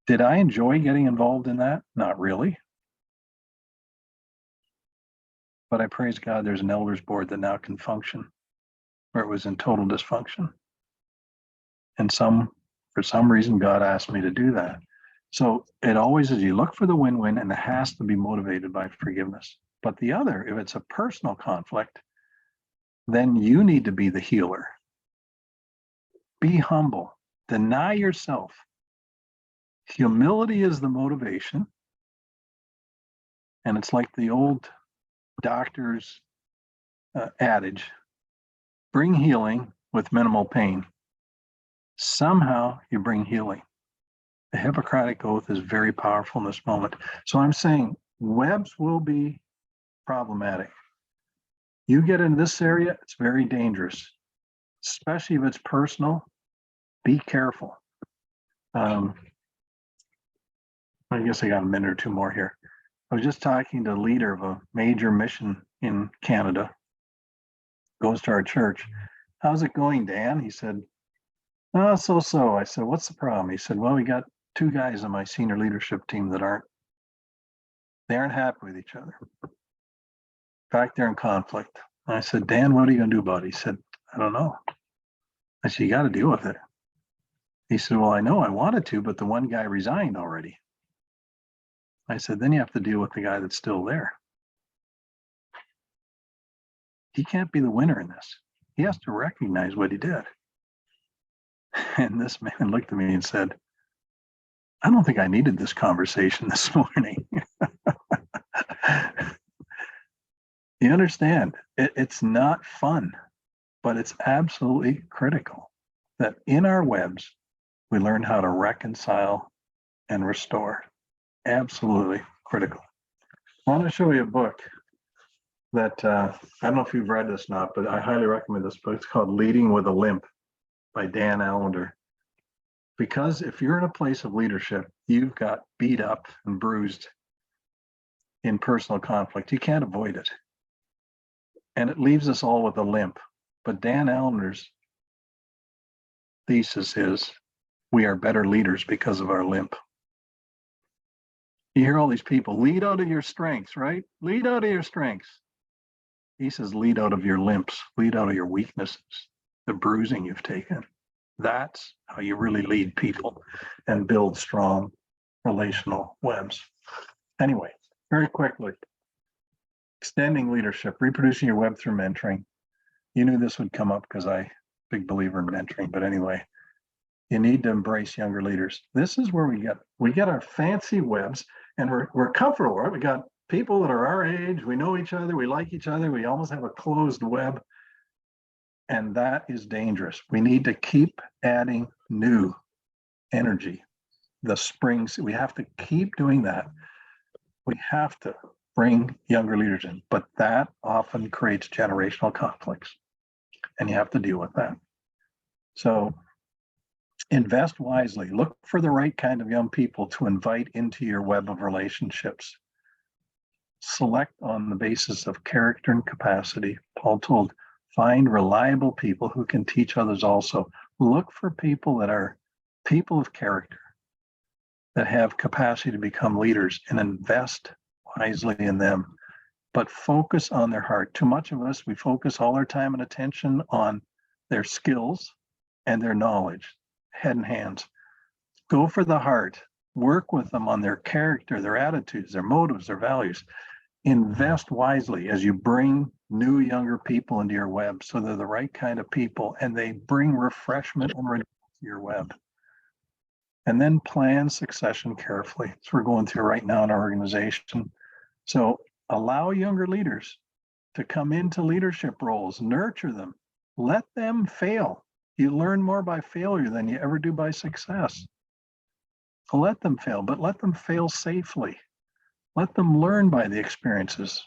Did I enjoy getting involved in that? Not really. But I praise God there's an elders board that now can function where it was in total dysfunction. And for some reason, God asked me to do that. So it always is, you look for the win-win, and it has to be motivated by forgiveness. But the other, if it's a personal conflict, then you need to be the healer. Be humble, deny yourself. Humility is the motivation. And it's like the old doctor's adage, bring healing with minimal pain. Somehow you bring healing. The Hippocratic Oath is very powerful in this moment. So I'm saying webs will be problematic. You get in this area, it's very dangerous, especially if it's personal. Be careful. I guess I got a minute or two more here. I was just talking to the leader of a major mission in Canada, goes to our church. How's it going, Dan? He said, oh, so. I said, what's the problem? He said, well, we got 2 guys on my senior leadership team that aren't happy with each other. In fact, they're in conflict. And I said, Dan, what are you going to do about it? He said, I don't know. I said, you got to deal with it. He said, well, I know I wanted to, but the one guy resigned already. I said, then you have to deal with the guy that's still there. He can't be the winner in this. He has to recognize what he did. And this man looked at me and said, I don't think I needed this conversation this morning. You understand, it's not fun, but it's absolutely critical that in our webs, we learn how to reconcile and restore. Absolutely critical. I want to show you a book that I don't know if you've read this or not, but I highly recommend this book. It's called Leading with a Limp by Dan Allender. Because if you're in a place of leadership, you've got beat up and bruised in personal conflict. You can't avoid it. And it leaves us all with a limp. But Dan Allender's thesis is we are better leaders because of our limp. You hear all these people, lead out of your strengths, right? Lead out of your strengths. He says, lead out of your limps, lead out of your weaknesses, the bruising you've taken. That's how you really lead people and build strong relational webs. Anyway, very quickly, extending leadership, reproducing your web through mentoring. You knew this would come up because I'm a big believer in mentoring, but anyway, you need to embrace younger leaders. This is where we get our fancy webs, and we're comfortable, right? We got people that are our age, we know each other, we like each other, we almost have a closed web. And that is dangerous. We need to keep adding new energy. The springs, we have to keep doing that. We have to bring younger leaders in, but that often creates generational conflicts, and you have to deal with that. So invest wisely. Look for the right kind of young people to invite into your web of relationships. Select on the basis of character and capacity. Paul told, find reliable people who can teach others also. Look for people that are people of character, that have capacity to become leaders, and invest wisely in them, but focus on their heart. Too much of us, we focus all our time and attention on their skills and their knowledge, head and hands. Go for the heart. Work with them on their character, their attitudes, their motives, their values. Invest wisely as you bring new younger people into your web, so they're the right kind of people and they bring refreshment and renewal to your web. And then plan succession carefully. So we're going through right now in our organization. So allow younger leaders to come into leadership roles, nurture them, let them fail. You learn more by failure than you ever do by success. Let them fail, but let them fail safely. Let them learn by the experiences.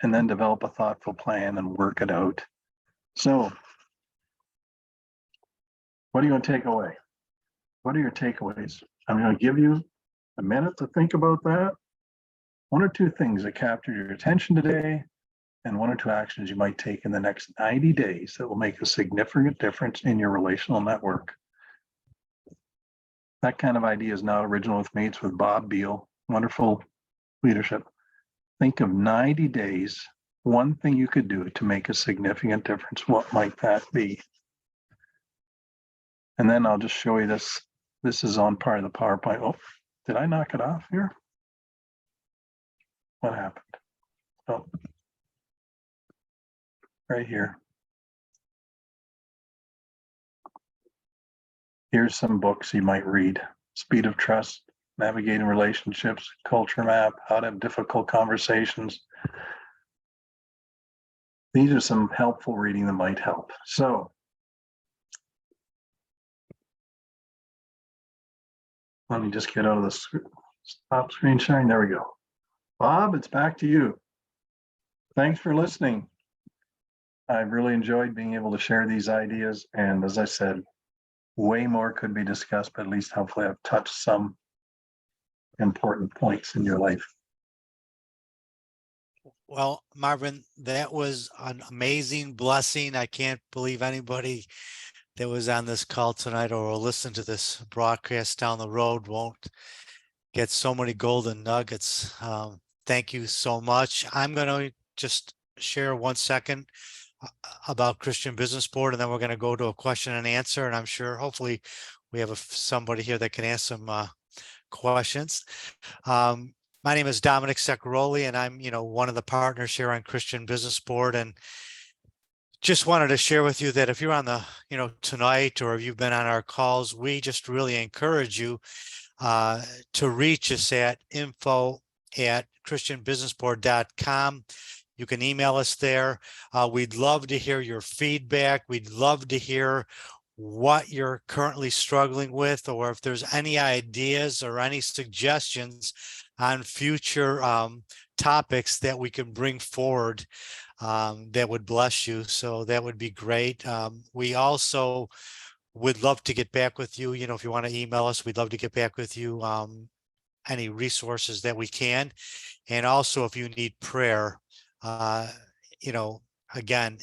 and then develop a thoughtful plan and work it out. So what do you want to take away? What are your takeaways? I'm going to give you a minute to think about that. One or two things that captured your attention today, and one or two actions you might take in the next 90 days that will make a significant difference in your relational network. That kind of idea is not original with me. It's with Bob Beal, wonderful leadership. Think of 90 days, one thing you could do to make a significant difference. What might that be? And then I'll just show you this. This is on part of the PowerPoint. Oh, did I knock it off here? What happened? Oh, right here. Here's some books you might read. Speed of Trust, Navigating Relationships, Culture Map, How to Have Difficult Conversations. These are some helpful reading that might help. So let me just get out of the stop screen sharing. There we go. Bob, it's back to you. Thanks for listening. I've really enjoyed being able to share these ideas. And as I said, way more could be discussed, but at least hopefully I've touched some important points in your life. Well, Marvin, that was an amazing blessing. I can't believe anybody that was on this call tonight or will listen to this broadcast down the road won't get so many golden nuggets. Thank you so much. I'm going to just share 1 second about Christian Business Board, and then we're going to go to a question and answer. And I'm sure hopefully we have somebody here that can ask some questions. My name is Dominic Secaroli, and I'm, one of the partners here on Christian Business Board. And just wanted to share with you that if you're on the, tonight, or if you've been on our calls, we just really encourage you to reach us at info@christianbusinessboard.com. You can email us there. We'd love to hear your feedback. We'd love to hear what you're currently struggling with, or if there's any ideas or any suggestions on future topics that we can bring forward that would bless you. So that would be great. We also would love to get back with you. If you want to email us, we'd love to get back with you. Any resources that we can. And also if you need prayer, again,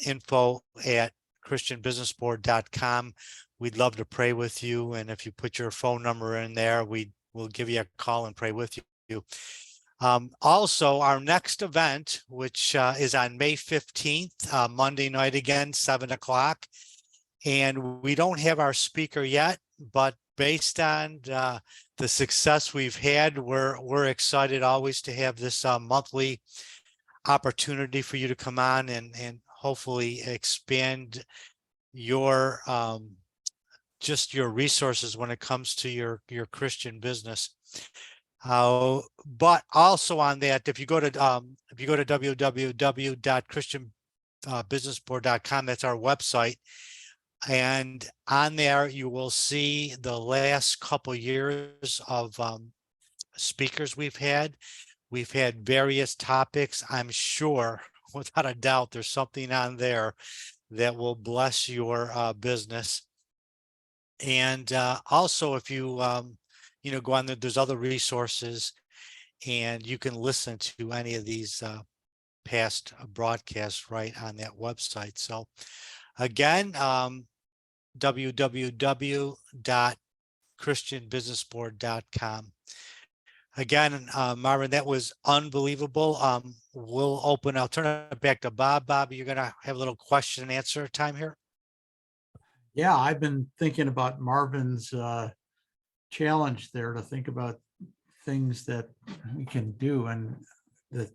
info@christianbusinessboard.com. We'd love to pray with you. And if you put your phone number in there, we'll give you a call and pray with you. Also, our next event, which is on May 15th, Monday night again, 7 o'clock. And we don't have our speaker yet, but based on the success we've had, we're excited always to have this monthly opportunity for you to come on and hopefully expand your just your resources when it comes to your Christian business. But also on that, if you go to www.christianbusinessboard.com, that's our website. And on there, you will see the last couple years of speakers we've had. We've had various topics. I'm sure, without a doubt, there's something on there that will bless your business. And also, if you go on there, there's other resources, and you can listen to any of these past broadcasts right on that website. So again, www.christianbusinessboard.com. Again, Marvin, that was unbelievable. I'll turn it back to Bob. Bob, you're going to have a little question and answer time here. Yeah, I've been thinking about Marvin's challenge there to think about things that we can do. And the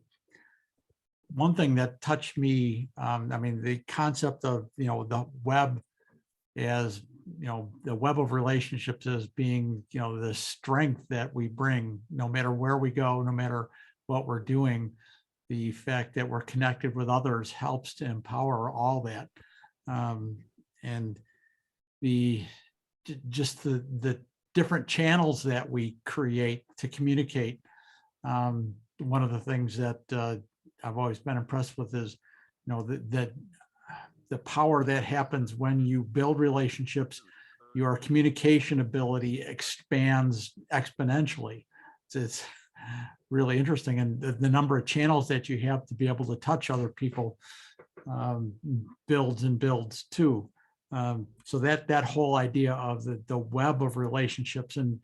one thing that touched me, the concept of, the web as, the web of relationships as being, the strength that we bring, no matter where we go, no matter what we're doing, the fact that we're connected with others helps to empower all that. And the different channels that we create to communicate. One of the things that I've always been impressed with is, that the power that happens when you build relationships, your communication ability expands exponentially. It's really interesting. And the number of channels that you have to be able to touch other people builds and builds too. So that whole idea of the web of relationships. And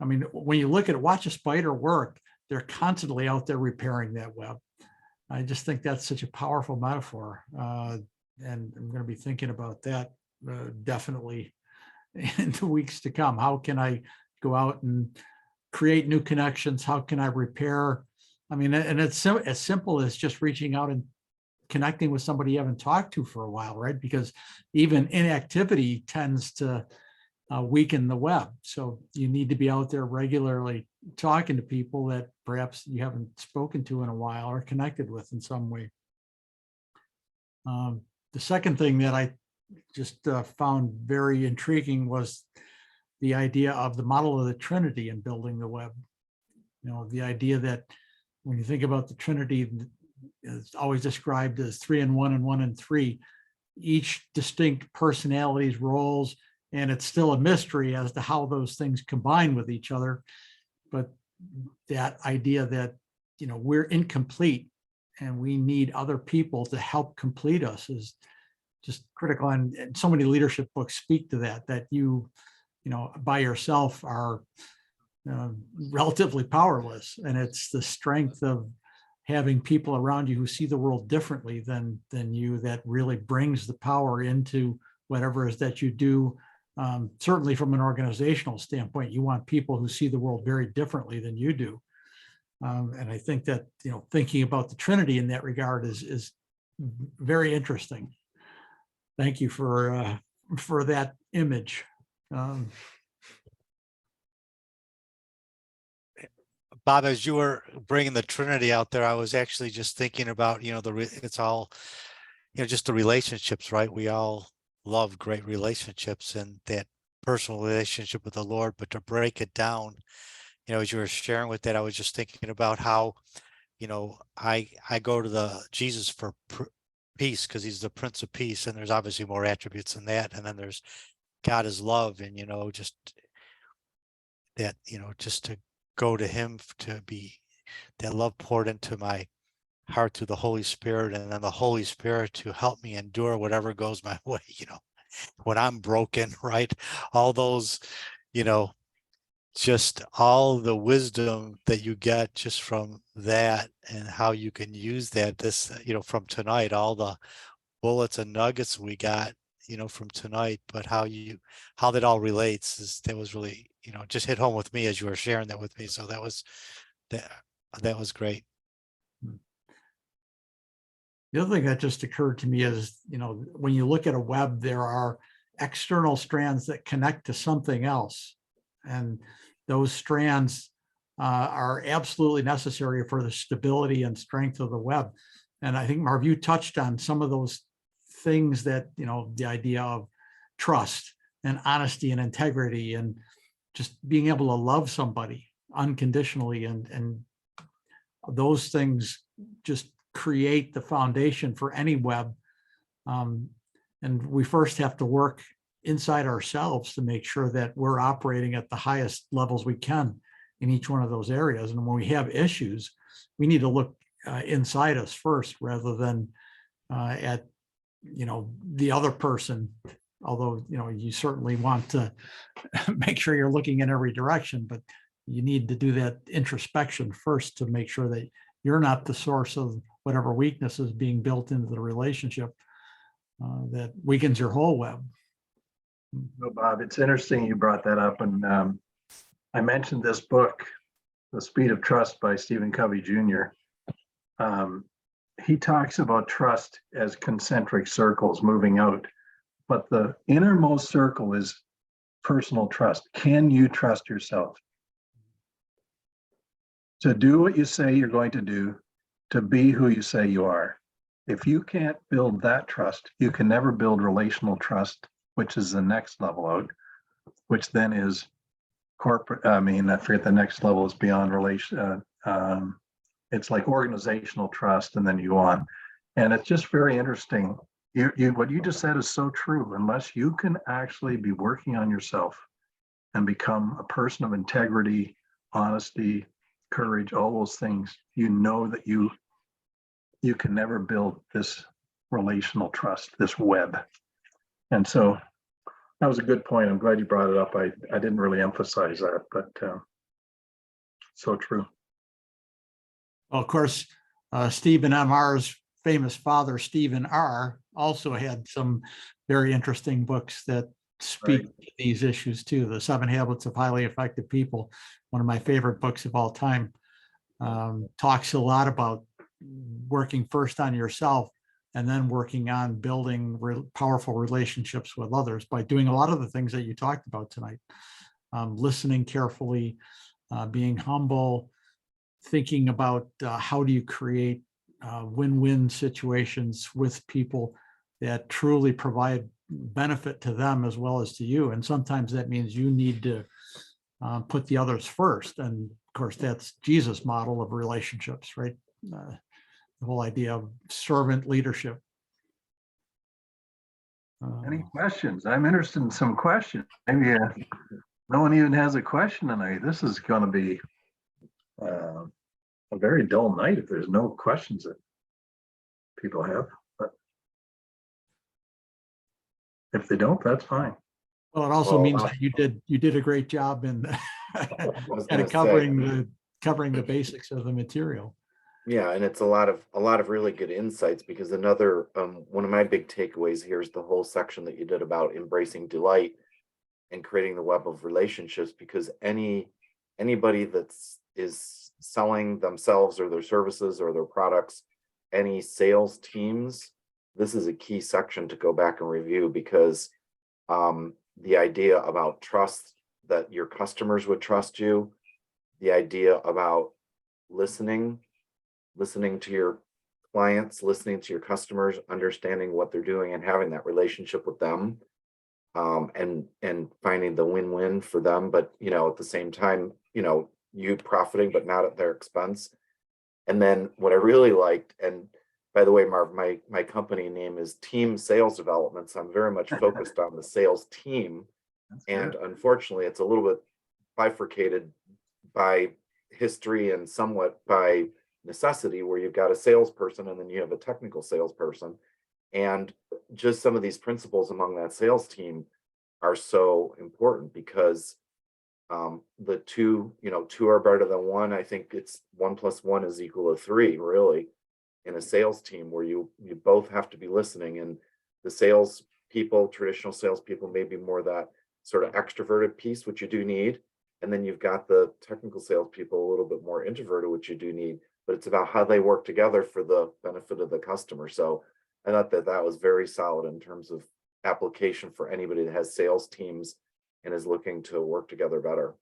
I mean, when you look at it, watch a spider work, they're constantly out there repairing that web. I just think that's such a powerful metaphor. And I'm going to be thinking about that definitely in the weeks to come. How can I go out and create new connections? How can I repair? I mean, and it's so as simple as just reaching out and connecting with somebody you haven't talked to for a while, right? Because even inactivity tends to weaken the web. So you need to be out there regularly talking to people that perhaps you haven't spoken to in a while or connected with in some way. The second thing that I just found very intriguing was the idea of the model of the Trinity in building the web. The idea that when you think about the Trinity, it's always described as 3 in 1 and 1 in 3, each distinct personalities, roles, and it's still a mystery as to how those things combine with each other. But that idea that, we're incomplete and we need other people to help complete us is just critical. And so many leadership books speak to that you by yourself are relatively powerless. And it's the strength of having people around you who see the world differently than you that really brings the power into whatever it is that you do. Certainly from an organizational standpoint, you want people who see the world very differently than you do. And I think that, thinking about the Trinity in that regard is very interesting. Thank you for that image. Bob, as you were bringing the Trinity out there, I was actually just thinking about, it's all, just the relationships, right? We all love great relationships and that personal relationship with the Lord, but to break it down, as you were sharing with that, I was just thinking about how, I go to the Jesus for peace because he's the Prince of Peace, and there's obviously more attributes than that. And then there's God is love, and just that, just to go to him to be that love poured into my heart through the Holy Spirit, and then the Holy Spirit to help me endure whatever goes my way, when I'm broken, right? All those, just all the wisdom that you get just from that and how you can use that from tonight, all the bullets and nuggets we got, from tonight, but how that all relates that was really, just hit home with me as you were sharing that with me. So that was great. The other thing that just occurred to me is, when you look at a web, there are external strands that connect to something else. And those strands are absolutely necessary for the stability and strength of the web. And I think, Marv, you touched on some of those things that, the idea of trust and honesty and integrity and just being able to love somebody unconditionally. And those things just create the foundation for any web. And we first have to work inside ourselves to make sure that we're operating at the highest levels we can in each one of those areas. And when we have issues, we need to look inside us first rather than at the other person. Although you certainly want to make sure you're looking in every direction, but you need to do that introspection first to make sure that you're not the source of whatever weakness is being built into the relationship that weakens your whole web. Well, Bob, it's interesting you brought that up. And I mentioned this book, The Speed of Trust by Stephen Covey Jr. He talks about trust as concentric circles moving out, but the innermost circle is personal trust. Can you trust yourself to do what you say you're going to do, to be who you say you are? If you can't build that trust, you can never build relational trust, which is the next level out, which then is corporate. I forget the next level is beyond relation, it's like organizational trust, and then you go on. And it's just very interesting. What you just said is so true. Unless you can actually be working on yourself and become a person of integrity, honesty, courage, all those things, you know that you can never build this relational trust, this web. And so that was a good point. I'm glad you brought it up. I didn't really emphasize that, but so true. Well, of course, Stephen M.R.'s famous father, Stephen R., also had some very interesting books that speak to these issues too. The 7 Habits of Highly Effective People, one of my favorite books of all time, talks a lot about working first on yourself and then working on building powerful relationships with others by doing a lot of the things that you talked about tonight. Listening carefully, being humble, thinking about how do you create win-win situations with people that truly provide benefit to them as well as to you. And sometimes that means you need to put the others first. And of course, that's Jesus' model of relationships, right? The whole idea of servant leadership. Any questions? I'm interested in some questions. Maybe no one even has a question tonight. This is going to be a very dull night if there's no questions that people have. But if they don't, that's fine. Well, it also Well, means that you did a great job in I was kind gonna of say, covering the basics of the material. yeah, and it's a lot of really good insights, because another one of my big takeaways here is the whole section that you did about embracing delight and creating the web of relationships, because anybody is selling themselves or their services or their products, any sales teams, this is a key section to go back and review, because the idea about trust, that your customers would trust you, the idea about listening to your clients, listening to your customers, understanding what they're doing and having that relationship with them, and finding the win-win for them, but at the same time, you profiting but not at their expense. And then what I really liked, and by the way, Marv, my company name is Team Sales Development, so I'm very much focused on the sales team. And unfortunately, it's a little bit bifurcated by history and somewhat by necessity, where you've got a salesperson and then you have a technical salesperson. And just some of these principles among that sales team are so important, because the two are better than one. I think it's 1 + 1 is equal to 3, really, in a sales team, where you both have to be listening. And the sales people, traditional salespeople, maybe more that sort of extroverted piece, which you do need. And then you've got the technical salespeople, a little bit more introverted, which you do need. But it's about how they work together for the benefit of the customer. So I thought that was very solid in terms of application for anybody that has sales teams and is looking to work together better.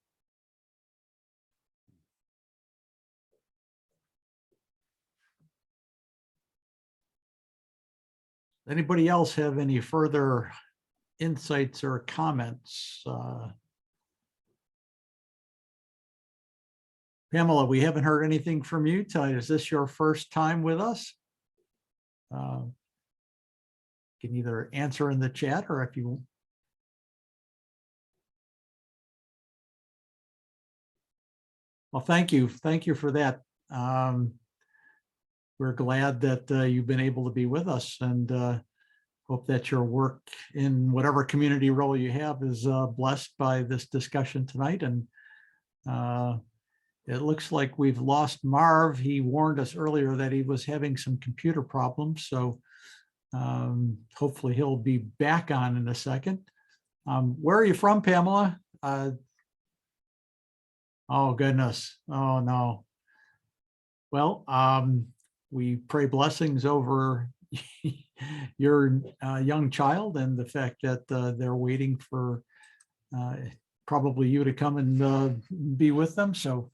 Anybody else have any further insights or comments? Pamela, we haven't heard anything from you tonight. Is this your first time with us? You can either answer in the chat, or if you. Well, thank you. Thank you for that. We're glad that you've been able to be with us, and hope that your work in whatever community role you have is blessed by this discussion tonight. And it looks like we've lost Marv. He warned us earlier that he was having some computer problems, so hopefully he'll be back on in a second. Where are you from, Pamela? Oh, goodness. Oh, no. Well, we pray blessings over your young child, and the fact that they're waiting for probably you to come and be with them. So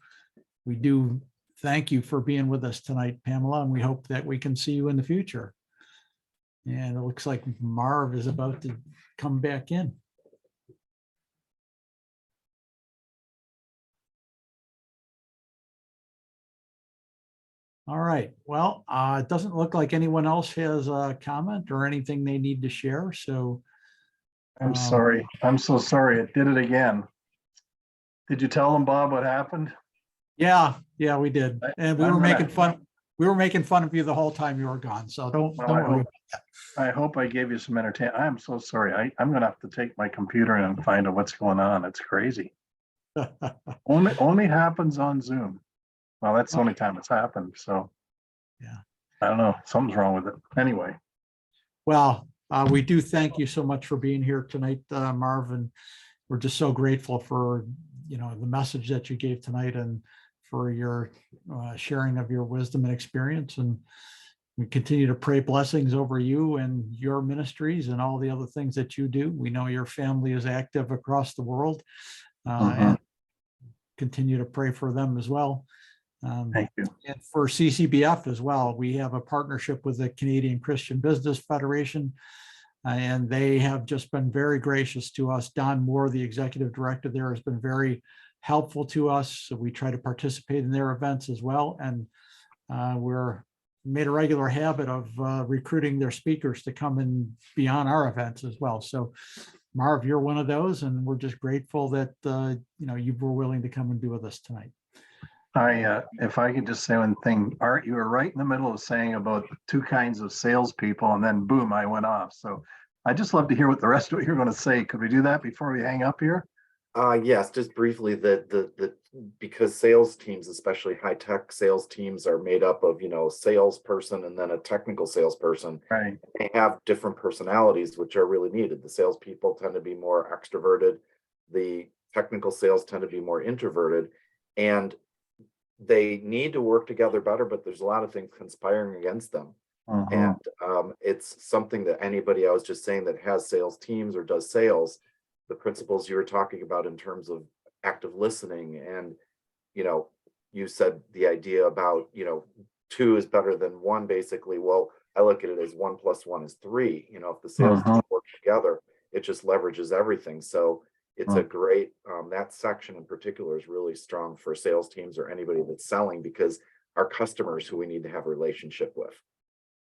we do thank you for being with us tonight, Pamela, and we hope that we can see you in the future. And it looks like Marv is about to come back in. All right. Well, it doesn't look like anyone else has a comment or anything they need to share. So I'm sorry. I'm so sorry. It did it again. Did you tell them, Bob, what happened? yeah, we did. And we I'm were gonna- making fun. We were making fun of you the whole time you were gone. So don't Well, worry. I hope I gave you some entertainment. I'm so sorry. I'm gonna have to take my computer and find out what's going on. It's crazy. Only happens on Zoom. Well, that's the only time it's happened. So Yeah. I don't know. Something's wrong with it. Anyway, Well, we do thank you so much for being here tonight, Marvin. We're just so grateful for, the message that you gave tonight and for your sharing of your wisdom and experience. And we continue to pray blessings over you and your ministries and all the other things that you do. We know your family is active across the world, and continue to pray for them as well. thank you. And for CCBF as well, we have a partnership with the Canadian Christian Business Federation, and they have just been very gracious to us. Don Moore, the executive director there, has been very helpful to us. So we try to participate in their events as well. And we're made a regular habit of recruiting their speakers to come and be on our events as well. So Marv, you're one of those, and we're just grateful that you were willing to come and be with us tonight. If I could just say one thing, Art, you were right in the middle of saying about two kinds of salespeople, and then boom, I went off. So I just love to hear what the rest of what you're going to say. Could we do that before we hang up here? Yes, just briefly, because sales teams, especially high-tech sales teams, are made up of, salesperson and then a technical salesperson. Right. They have different personalities, which are really needed. The salespeople tend to be more extroverted. The technical sales tend to be more introverted, and they need to work together better, but there's a lot of things conspiring against them. And it's something that anybody, I was just saying, that has sales teams or does sales, the principles you were talking about in terms of active listening, and you said the idea about two is better than one, basically. Well, I look at it as 1 + 1 is 3. If the sales team work together, it just leverages everything. So it's a great, that section in particular is really strong for sales teams or anybody that's selling, because our customers who we need to have a relationship with.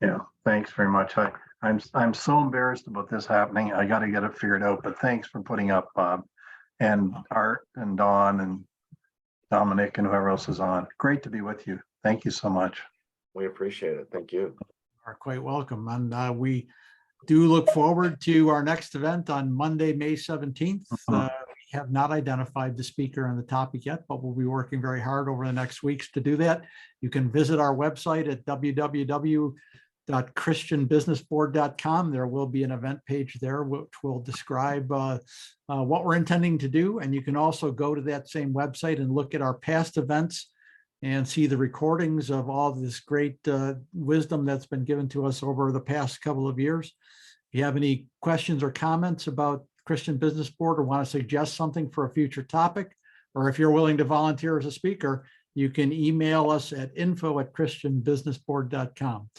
Yeah, thanks very much. I'm so embarrassed about this happening. I got to get it figured out, but thanks for putting up, Bob, and Art and Dawn and Dominic and whoever else is on. Great to be with you. Thank you so much. We appreciate it. Thank you. You are quite welcome. And we do look forward to our next event on Monday, May 17th. We have not identified the speaker and the topic yet, but we'll be working very hard over the next weeks to do that. You can visit our website at www.christianbusinessboard.com. There will be an event page there which will describe what we're intending to do. And you can also go to that same website and look at our past events and see the recordings of all this great wisdom that's been given to us over the past couple of years. If you have any questions or comments about Christian Business Board or want to suggest something for a future topic, or if you're willing to volunteer as a speaker, you can email us at info@christianbusinessboard.com.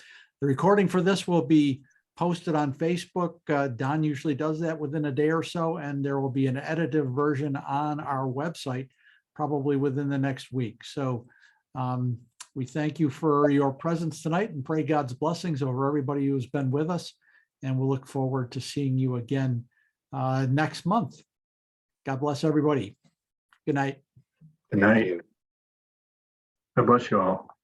The recording for this will be posted on Facebook. Don usually does that within a day or so, and there will be an edited version on our website probably within the next week. So we thank you for your presence tonight and pray God's blessings over everybody who's been with us. And we'll look forward to seeing you again next month. God bless everybody. Good night. Good night. Thank you. God bless you all.